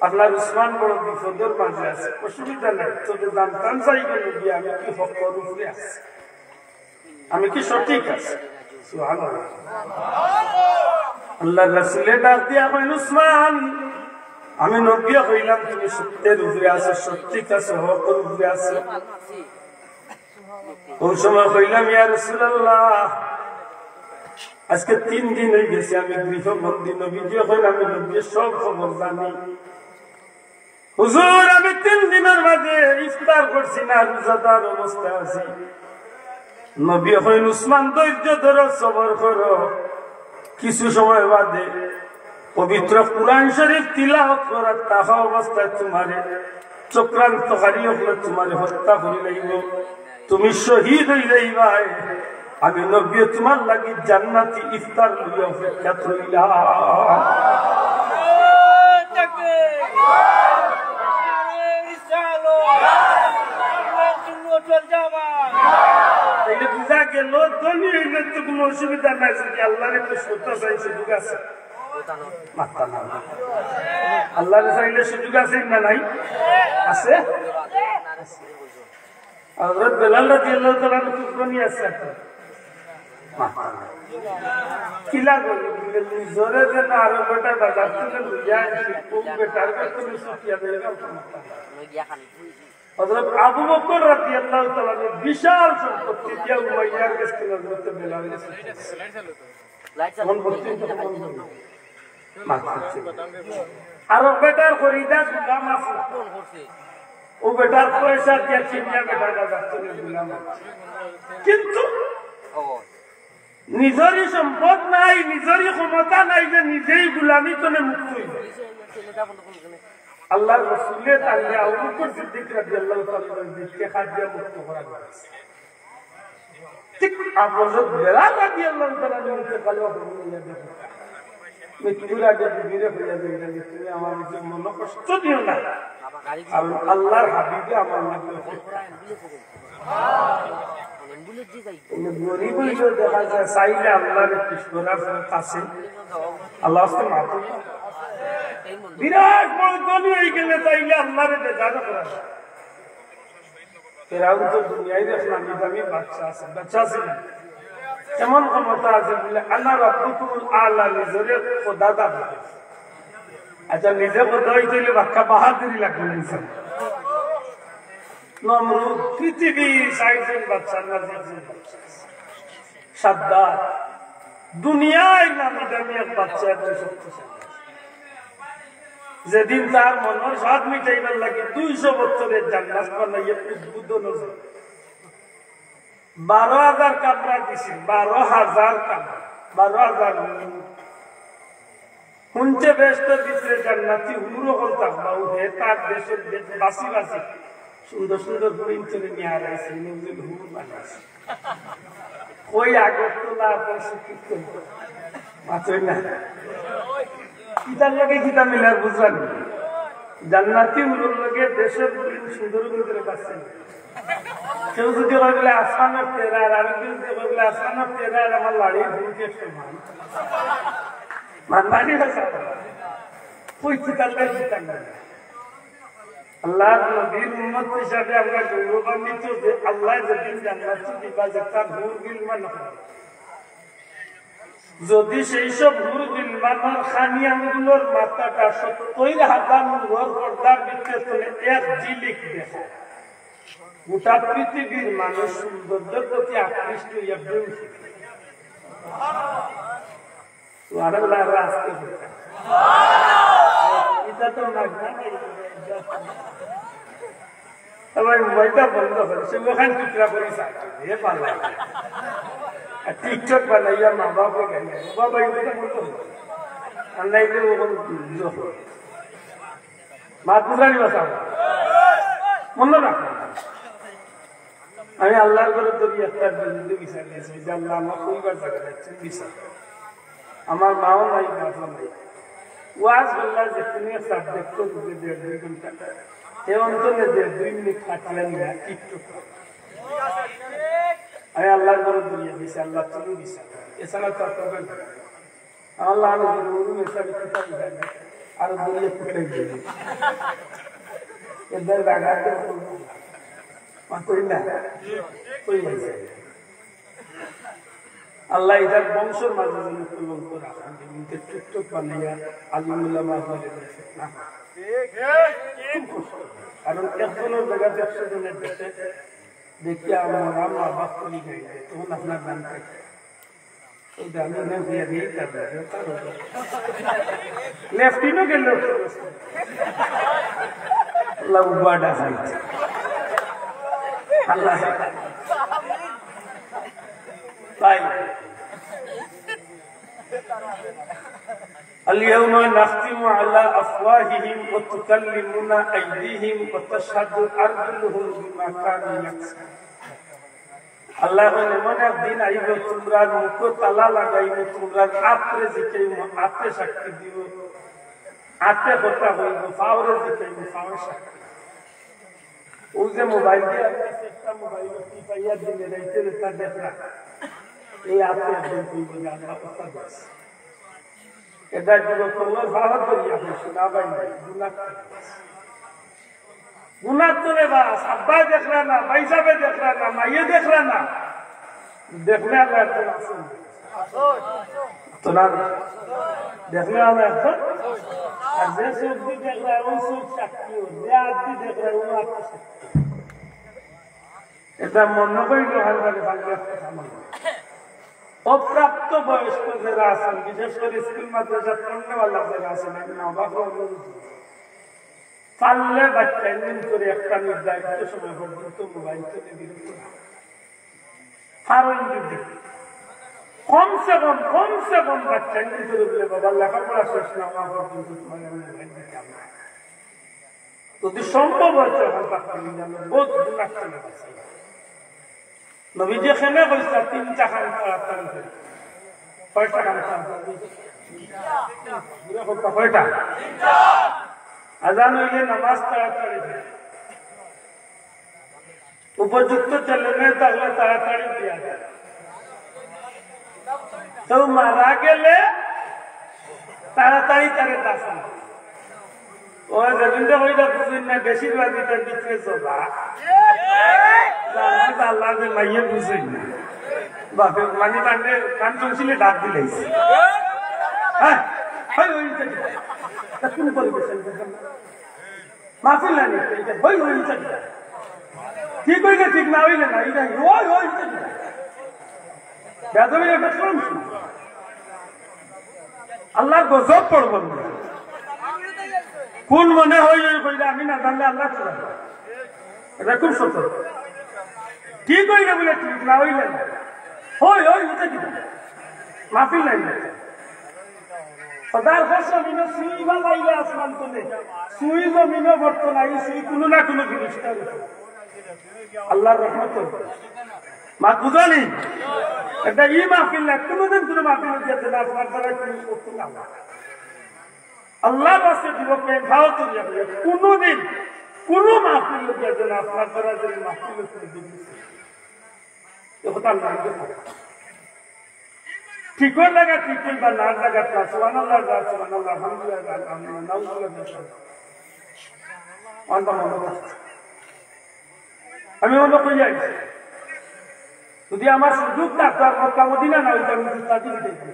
আপনার উসমান বড় বিপদের মাঝে আছে অসুবিধা নাই তবে জানতাম চাইবেন নবী আমি কি হকের উপরে আছি আমি কি সঠিক আছি সুবহানাল্লাহ আল্লাহ রাসূলের ডাক দিয়া কইল উসমান আমি নবী হইলাম তুমি সত্যের উপরে আছো সঠিক আছো হকের উপরে আছো ওই সময় কইলাম ইয়া রাসূলুল্লাহ আজকে 3 দিন হয়ে গেছে আমি গৃহবন্দী নবীজি হইল আমি নবীর সব খবর জানি হুজুর আমি 3 দিনের মাঝে ইফতার করছি না রোজাদার অবস্থায় আছি নবী হইল উসমান ধৈর্য ধরো সবর করো কিছু সময় বাদে পবিত্র কুরআন শরীফ তিলাওয়াত করার তাহা অবস্থায় তোমারে চক্রান্তকারী হলে তোমারে হত্যা করে লইব তুমি শহীদ হয়ে যাইবা আমি নবী তোমার লাগি জান্নাতি ইফতার লইয়া অপেক্ষা করিলাম বুঝা গেল ধনী হইলে তো কোনো অসুবিধা নাই আল্লাহর একটু শ্রদ্ধা চাই সুযোগ আছে আল্লাহর চাইলে সুযোগ আছে না নাই আছে হযরত বেলাল রাদিয়াল্লাহু তাআলা খুব ধনী আছে কিলা বলে জোরে দেন আর বেটা বাজার থেকে লইয়া খুব বেটার তুমি সুকিয়া দেবা হযরত আবু বকর রাদিয়াল্লাহু তাআলা বিশাল সম্পত্তি দিয়া উমাইয়ার কাছে হযরত বেলাল আর বেটার খরিদার গুলাম আছে ও বেটার পয়সা দিয়া কিনিয়া বেটার বাজার থেকে গুলাম কিন্তু নিজেরই সম্পদ নাই নিজেরই ক্ষমতা নাই যে নিজেই গুলামি করে মুক্ত হইবে আল্লাহর রাসূলের তাআলা আবু বকর সিদ্দিক রাদিয়াল্লাহু তাআলা দিকে খাদিয়া মুক্ত করা হয়েছে ঠিক হযরত বেলাল রাদিয়াল্লাহু তাআলা নিতে কালো বলে দেখো মৃত্যুর আগে বিবিরে হইয়া যাইবে তুমি আমার মন কষ্ট দিও না আর আল্লাহর হাবিবে আমার নামে দেখা যায় চাইলে আল্লাহর কৃষ্ণরা কাছে আল্লাহ বিরাট বড় ধনী হয়ে গেলে চাইলে আল্লাহরে দেখানো করা ফেরাউন তো দুনিয়ায় দেখলাম দামি বাচ্চা আছে বাচ্চা ছিল এমন ক্ষমতা আছে বলে আল্লাহ রাব্বুকুল আলা নিজরে খোদা দাবি আচ্ছা নিজে খোদা হইতে হইলে বাক্কা বাহাদুরি লাগবে ইনসান নমরুদ পৃথিবীর 60 জন বাচ্চা সাদ্দাত দুনিয়ায় নামি দামি এক বাচ্চা এত শক্তিশালী যেদিন তার মনের স্বাদ মিটাইবার লাগে 200 বছরের জান্নাত বানাইয়া উদ্বোধন হয়েছে 12,000 কামরা দিছে 12,000 কামরা 12,000 শুনছে বেশটার ভিতরে জান্নাতি হুরো হল থাকবা উঠে তার দেশের বাসি বাসি সুন্দর সুন্দর হরিণ চলে নিয়ে হারাইছে নজরুল হুর বানাইছে ওই আগরতলা প্রশিক্ষিত মাত্রই না কিতার লগে কিতা মিলার বুঝলাম জান্নাতি হুরুর লগে দেশের হরিণ সুন্দর ভিতরে বাসছে কেউ যদি বলে আসমানের তেরার আর কেউ যদি বলে আসমানের তেরার আমার লাড়ির হুরকে সমান মানবানি ভাষা ওই কিতার লগে কিতার লগে আল্লাহ নবীর উম্মত হিসাবে আমরা গৌরবান্বিত যে আল্লাহ যেদিন জান্নাত দিবা যেটা হুর গিলমান যদি সেই সব হুর গিলমানের খানিয়াগুলোর মাথাটা 70,000 নূরের পর্দার ভিতরে তোলে এক ঝিলিক দেখা গোটা পৃথিবীর মানুষ সৌন্দর্যের প্রতি আকৃষ্ট হইয়া বেউঠে আসতে এটা তো না মোবাইলটা বন্ধ করে সে ওখানে টুকরা করে এ পারলা টিকটক বানাইয়া মা বাবা গেলে বাবা এটা বলতো মাতুরানি বাসা মনে রাখো আমি আল্লাহর ঘরে যদি একটা বিন্দু বিচার দিয়েছি যে আল্লাহ আমার পরিবার জায়গা যাচ্ছেন বিচার আমার মাও নাই বাবা নাই ওয়াজ বললা যে তুমি সাবজেক্ট বুঝে 1.5 ঘন্টা এ অন্তরে 2 মিনিট কাটলেন না টিকটক আমি আল্লাহর ঘরে দুনিয়া দিয়েছি আল্লাহ তুমি বিচার এছাড়া তো করবেন আল্লাহ আমার রুম এসে কিতাব আর দুনিয়া ফুটে গেছে এদের লাগাতে আল্লাহ এটার বংশের মাঝে টিকটক বানাইয়া আলিমুল্লাহ কারণ একজনের জায়গাতে 100 জনের দেশে দেখিয়া আমার মা বাপ করি গাই তখন আপনার নাম থাকে লেফটিনও গেল আল্লাহ তাই اليوم نختم على أفواههم وتكلمنا أيديهم وتشهد أرجلهم بما كانوا يكسبون আল্লাহ এমন একদিন আইব তোমরা মুখ তালা লাগাইব তোমরা আত্রে জিকাইব আত্রে সাক্ষী দিব আত্রে কথা হইব পাওরে জিকাইব পাওয়ার সাক্ষী ও যে মোবাইল দিয়ে একটা মোবাইল কি পাইয়া দিনে রাইতে তা দেখা এই আত্রে একদিন কইব যে আল্লাহ কথা বলছে এটা যুবক তোমার ভালো করিয়া শোনা পাই নাই गुना तुले बास अब्बा देख रहा ना भाई साहब देख रहा ना माँ ये देख रहा ना देखने वाला तो ना देखने वाला और जैसे भी देख रहा है वो सुख शक्ति हो जे आदमी देख रहा है वो आपकी शक्ति এটা মনে করি লোহার বাড়ি বাংলা অপ্রাপ্ত বয়স্ক যারা আছেন বিশেষ করে স্কুল মাদ্রাসা পড়নেওয়ালা যারা আছেন না বাবা পারলে বাচ্চা এমন করে একটা নির্ধারিত সময় পর্যন্ত মোবাইল থেকে বিরত না কমসে কম বাচ্চা এমন করে বলে বাবা লেখাপড়া শেষ না হওয়া পর্যন্ত তোমার মোবাইল দিতে আমরা যদি সম্ভব হচ্ছে বহুত গুণাক্ত নবীজি খেলে বলছে 3টা খান তাড়াতাড়ি কয়টা খান কয়টা আজান হইলে নামাজ তাড়াতাড়ি উপযুক্ত ছেলে থাকলে তাড়াতাড়ি দিয়া যায় তো মারা গেলে তাড়াতাড়ি তারে দাফন ও রবীন্দ্র হইলে বুঝুন না বেশিরভাগই তার ভিতরে চলা আল্লাহ মাইয়ে বুঝুন না বাপে মানে তাকে কান শুনছিলে ডাক দিলেছে হ্যাঁ কোন পরিবেশ মাফিল না ঠিক হইলে ঠিক না হইলে না এটা আল্লাহর গজব পড়ব কোন মনে হয় কইলে আমি না জানলে আল্লাহ চলে এটা খুব সত্য ঠিক হইলে বলে ঠিক না হইলে না হয় হয় বুঝে কি মাফি নাই সদার জমিন সুই বা লাইলে আসমান তোলে সুই জমিন বর্ত নাই সুই কোনো না কোনো জিনিস আল্লাহর রহমত মা বুঝানি একটা ই মাহফিল না কোনোদিন কোনো মাহফিল যেতে না আপনার দ্বারা কোনো করতে না আল্লাহ বাসে যুবককে ভাও করিয়া কোনোদিন কোনো মাহফিল যেতে না আপনার দ্বারা যদি মাহফিল করে দিয়েছে কথা নাই ঠিক লাগা ঠিক বা না লাগা তা সুবহানাল্লাহ সুবহানাল্লাহ আলহামদুলিল্লাহ নাউজুবিল্লাহ আমি মনে করি যাই যদি আমার সুযোগ থাকতো আর মক্কা মদিনা না হইতো আমি তাকে দিতে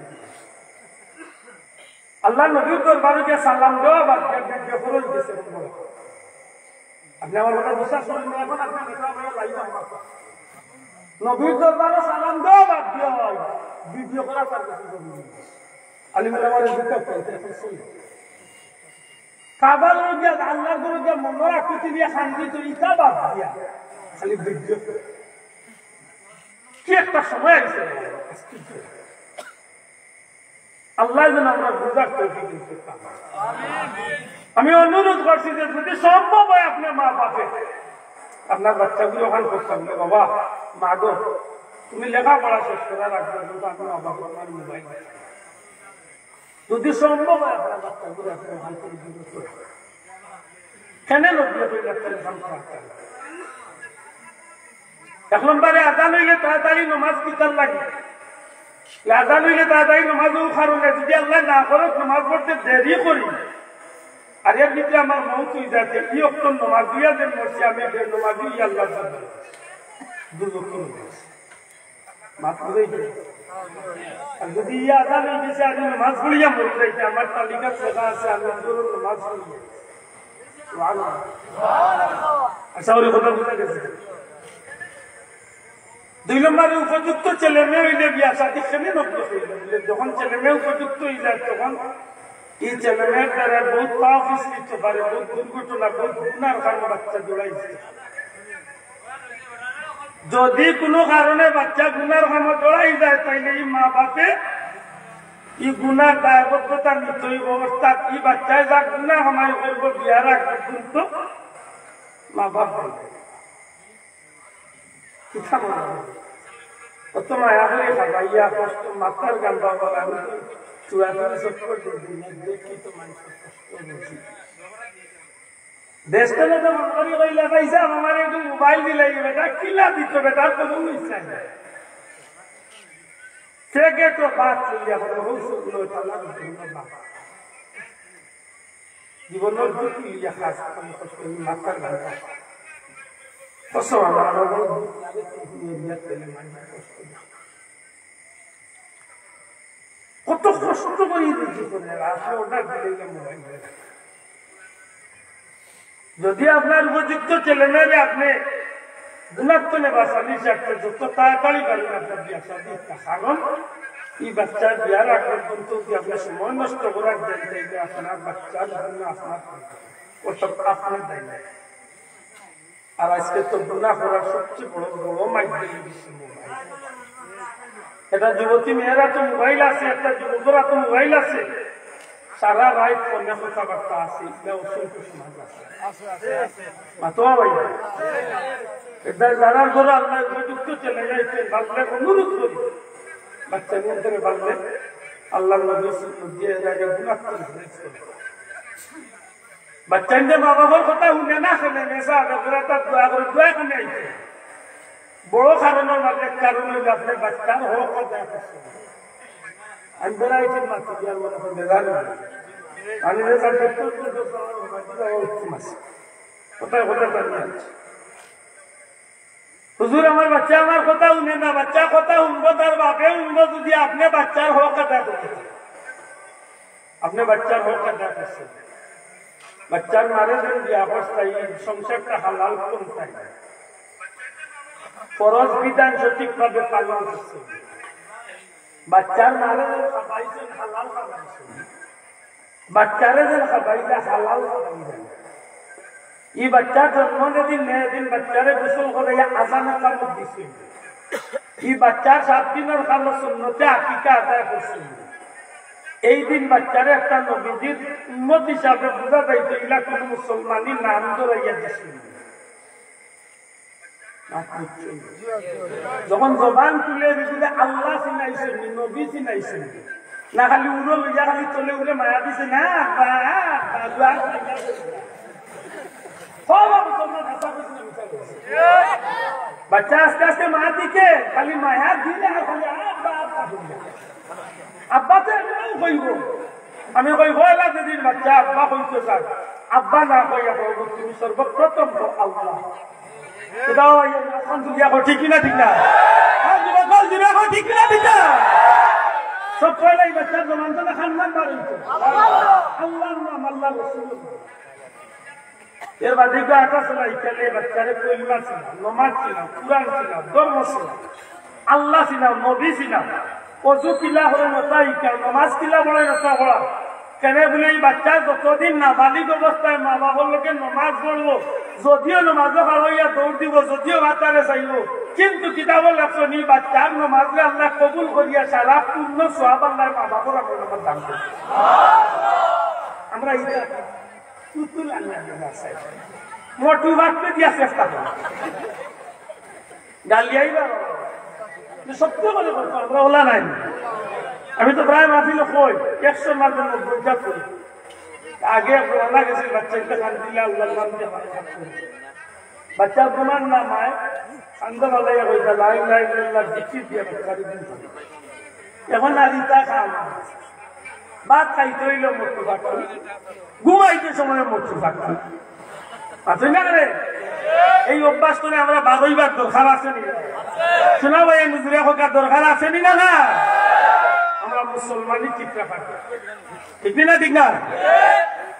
আল্লাহ নবীর দরবারে সালাম দেওয়া বাদ ফরজ দিয়েছে আপনি আমার কথা বিশ্বাস করেন না এখন আপনি নবীর দরবারে সালাম দেওয়া বাদ দিয়ে হয় ভিডিও করা তার কাছে আলিমুল আমাদের বিকাশ করতে কাবার গিয়া আল্লাহর গুরু গিয়া মনের আকৃতি দিয়ে শান্তি তো ইটা বাদ দিয়া খালি ভিডিও কি একটা সময় আছে আল্লাহ যেন আমরা বুঝার তৌফিক দিন আমি অনুরোধ করছি যে যদি সম্ভব হয় আপনার মা বাপে আপনার বাচ্চাগুলো ওখান করতাম না বাবা মা গো তুমি লেখাপড়া শেষ করে রাখবে কিন্তু আমি মা বাবা আমার মোবাইল যদি সম্ভব হয় আপনার বাচ্চাগুলো আপনি ওখান থেকে কেন লোক এক নম্বরে আদান হইলে তাড়াতাড়ি নমাজ কিতার লাগে আদান হইলে তাড়াতাড়ি নমাজও কারণে যদি আল্লাহ না করে নমাজ পড়তে দেরি করি আর এর ভিতরে আমার মৌত হয়ে যাচ্ছে কি অক্টর নমাজ দুইয়া যে মরছি আমি নমাজই আল্লাহ আর যদি ইয়ে আদান হয়ে গেছে আমি নমাজ পড়িয়া মরে যাইতে আমার তালিকা লেখা আছে আমি নমাজ পড়িয়া আচ্ছা ওর কথা বুঝা গেছে দুই নম্বরে উপযুক্ত ছেলে মেয়ে হইলে বিয়া সাথে সেমে যখন ছেলে মেয়ে উপযুক্ত হয়ে যায় তখন এই ছেলে মেয়ের দ্বারা বহুত পাপ সৃষ্টি পারে বহুত দুর্ঘটনা বহুত গুণার কারণে বাচ্চা জোড়াই যদি কোনো কারণে বাচ্চা গুণার কামে জড়াই যায় তাইলে এই মা বাপে এই গুণার দায়বদ্ধতা নিশ্চয়ই অবস্থা এই বাচ্চায় যা গুণা কামাই করবো বিয়ার আগ পর্যন্ত মা বাপ কিথা বলা কত মায়া করে খাবাইয়া কষ্ট মাথার গান বাবা আমি চুয়াত্তর সত্তর দেখি তো মানুষ কষ্ট দেশটা তো মনে কইলা পাইছা আমার একটু মোবাইল দিলে বেটা কিলা দিত বেটার কোনো ইচ্ছা নাই থেকে তো বাদ চলিয়া করে হৌসুলো তালা জীবনের দুঃখ লিয়া খাস কষ্ট মাথার গান কষ্ট আমার কত কষ্ট করে অর্ডার দিলে মোবাইল যদি আপনার উপযুক্ত ছেলে মেয়ে আপনি গুণাত্মনে বাঁচানি চাকতে যত তাড়াতাড়ি পারেন আপনার বিয়া সাথে কারণ এই বাচ্চার বিয়ার আগ পর্যন্ত যদি আপনার সময় নষ্ট করার দেন তাইলে আপনার বাচ্চার জন্য আপনার ওসব আপনার দেয় না আর আজকে তো গুণা করার সবচেয়ে বড় বড় মাধ্যম বিশ্ব মোবাইল এটা যুবতী মেয়েরা তো মোবাইল আছে একটা যুবকরা তো মোবাইল আছে সারা রাত ফোনে কথাবার্তা আছে অসংখ্য সমাজ আছে মাতোয়া ভাই এটা জানার ধরো আল্লাহ উপযুক্ত চলে যাইছে ভাবলে অনুরোধ করি বাচ্চা নিয়ন্ত্রণে ভাবলে আল্লাহ দিয়ে আগে গুণাত্ম বাচ্চাদের মা বাবার কথা শুনে না শুনে নেশা তার দোয়া করে দোয়া কামে আইছে বড় কারণের মাঝে কারণ হইলে আপনি বাচ্চার হোক আমি বেড়াইছি মাত্র দিয়ার মনে করে বেজার আমি কোথায় কোথায় পারিয়ে আনছি হুজুর আমার বাচ্চা আমার কথা শুনে না বাচ্চা কথা শুনবো তার বাপে শুনবো যদি আপনি বাচ্চার হোক আদা করতে আপনি বাচ্চার হোক আদা করছেন বাচ্চার মারে যদি অবস্থায় সংসারটা হালাল কোনটাই ফরজ বিধান সঠিকভাবে পালন করছে বাচ্চার মারে খাবাইছেন হালাল খাবাইছেন বাচ্চারে যেন খাবাইলে হালাল এই বাচ্চা জন্ম দিন দিন বাচ্চারে গোসল করে আজানের কামত দিছিল এই বাচ্চার 7 দিনের কালো সুন্নতে আকিকা আদায় করছিল এই দিন বাচ্চারে একটা নবীজির উম্মত হিসাবে বোঝা যাইতো ইলা কোন মুসলমানি নাম ধরাইয়া দিছিল যখন জবান তুলে দিলে আল্লাহ চিনাইছেন নবী চিনাইছেন না খালি উড়ো লইয়া খালি চলে উড়ে মায়া দিছে না বাচ্চা আস্তে আস্তে মা দিকে খালি মায়া দিলে খালি আব্বাতে কইব আমি কই হইলা যেদিন বাচ্চা আব্বা কইতে চাই আব্বা না কইয়া কইব তুমি সর্বপ্রথম আল্লাহ ঠিক না ঠিক না ঠিক না ঠিক না সব পয়লাই বাচ্চার জমান তো খান্নান আল্লাহ নাম আল্লাহ এর বাদে আটা ছিল ইকালে বাচ্চারে কইমা ছিল নমাজ ছিল কুরআন ছিল ধর্ম ছিল আল্লাহ ছিল নবী ছিল ওযু কিলা হলো নতা ইকা নমাজ কিলা বলে নতা বলা কেন বলে এই বাচ্চা যতদিন নাবালিক অবস্থায় মা বাবার লোকে নমাজ পড়বো যদিও নমাজও হারাইয়া দৌড় দিব যদিও বাচ্চারে চাইব কিন্তু কিতাবও লেখছো নি বাচ্চার নমাজে আল্লাহ কবুল করিয়া সারা পূর্ণ সোহাব আল্লাহ মা বাবার আমার দান করি আমরা পুতুল আল্লাহ মোটু বাচ্চা দিয়া চেষ্টা করি গালিয়াই সত্য করে বলছো আমরা ওলা নাই আমি তো প্রায় মাফিল কই 100 মার্কের 90টা করি আগে ওলা গেছে বাচ্চাকে খান দিলে আল্লাহ নাম দিয়ে বাচ্চা তোমার নাম হয় আন্দর আলাইয়া কইতা লা ইলাহা ইল্লাল্লাহ জিকির দিয়ে বাচ্চাকে দিন এখন আদিতা খাম ভাত খাইতে হইল মৃত্যু ফাঁকি ঘুমাইতে সময় মৃত্যু ফাঁকি আছে না রে এই অভ্যাস করে আমরা বাগইবার দরকার আছে নি শোনা ভাই নুজুরিয়া হকার দরকার আছে নি না না আমরা মুসলমানই ঠিক রাখা ঠিক না ঠিক না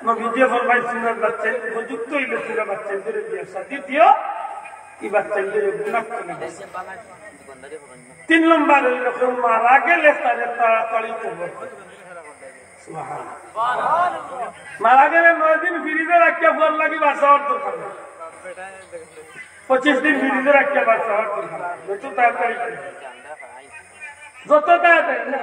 নবীজি ফরমাইছেন বাচ্চা উপযুক্ত হইলে পুরো বাচ্চাদের বিয়ে শাদী দিও এই বাচ্চাদের গুনাহ করে 3 নম্বর হইল মারা গেলে তারে তাড়াতাড়ি কবর মারা গেলে 9 দিন ফ্রিজে রাখিয়া বল লাগি বাসার দরকার 25 দিন ফ্রিজে রাখিয়া বাসার দরকার যত তাড়াতাড়ি যত তাড়াতাড়ি না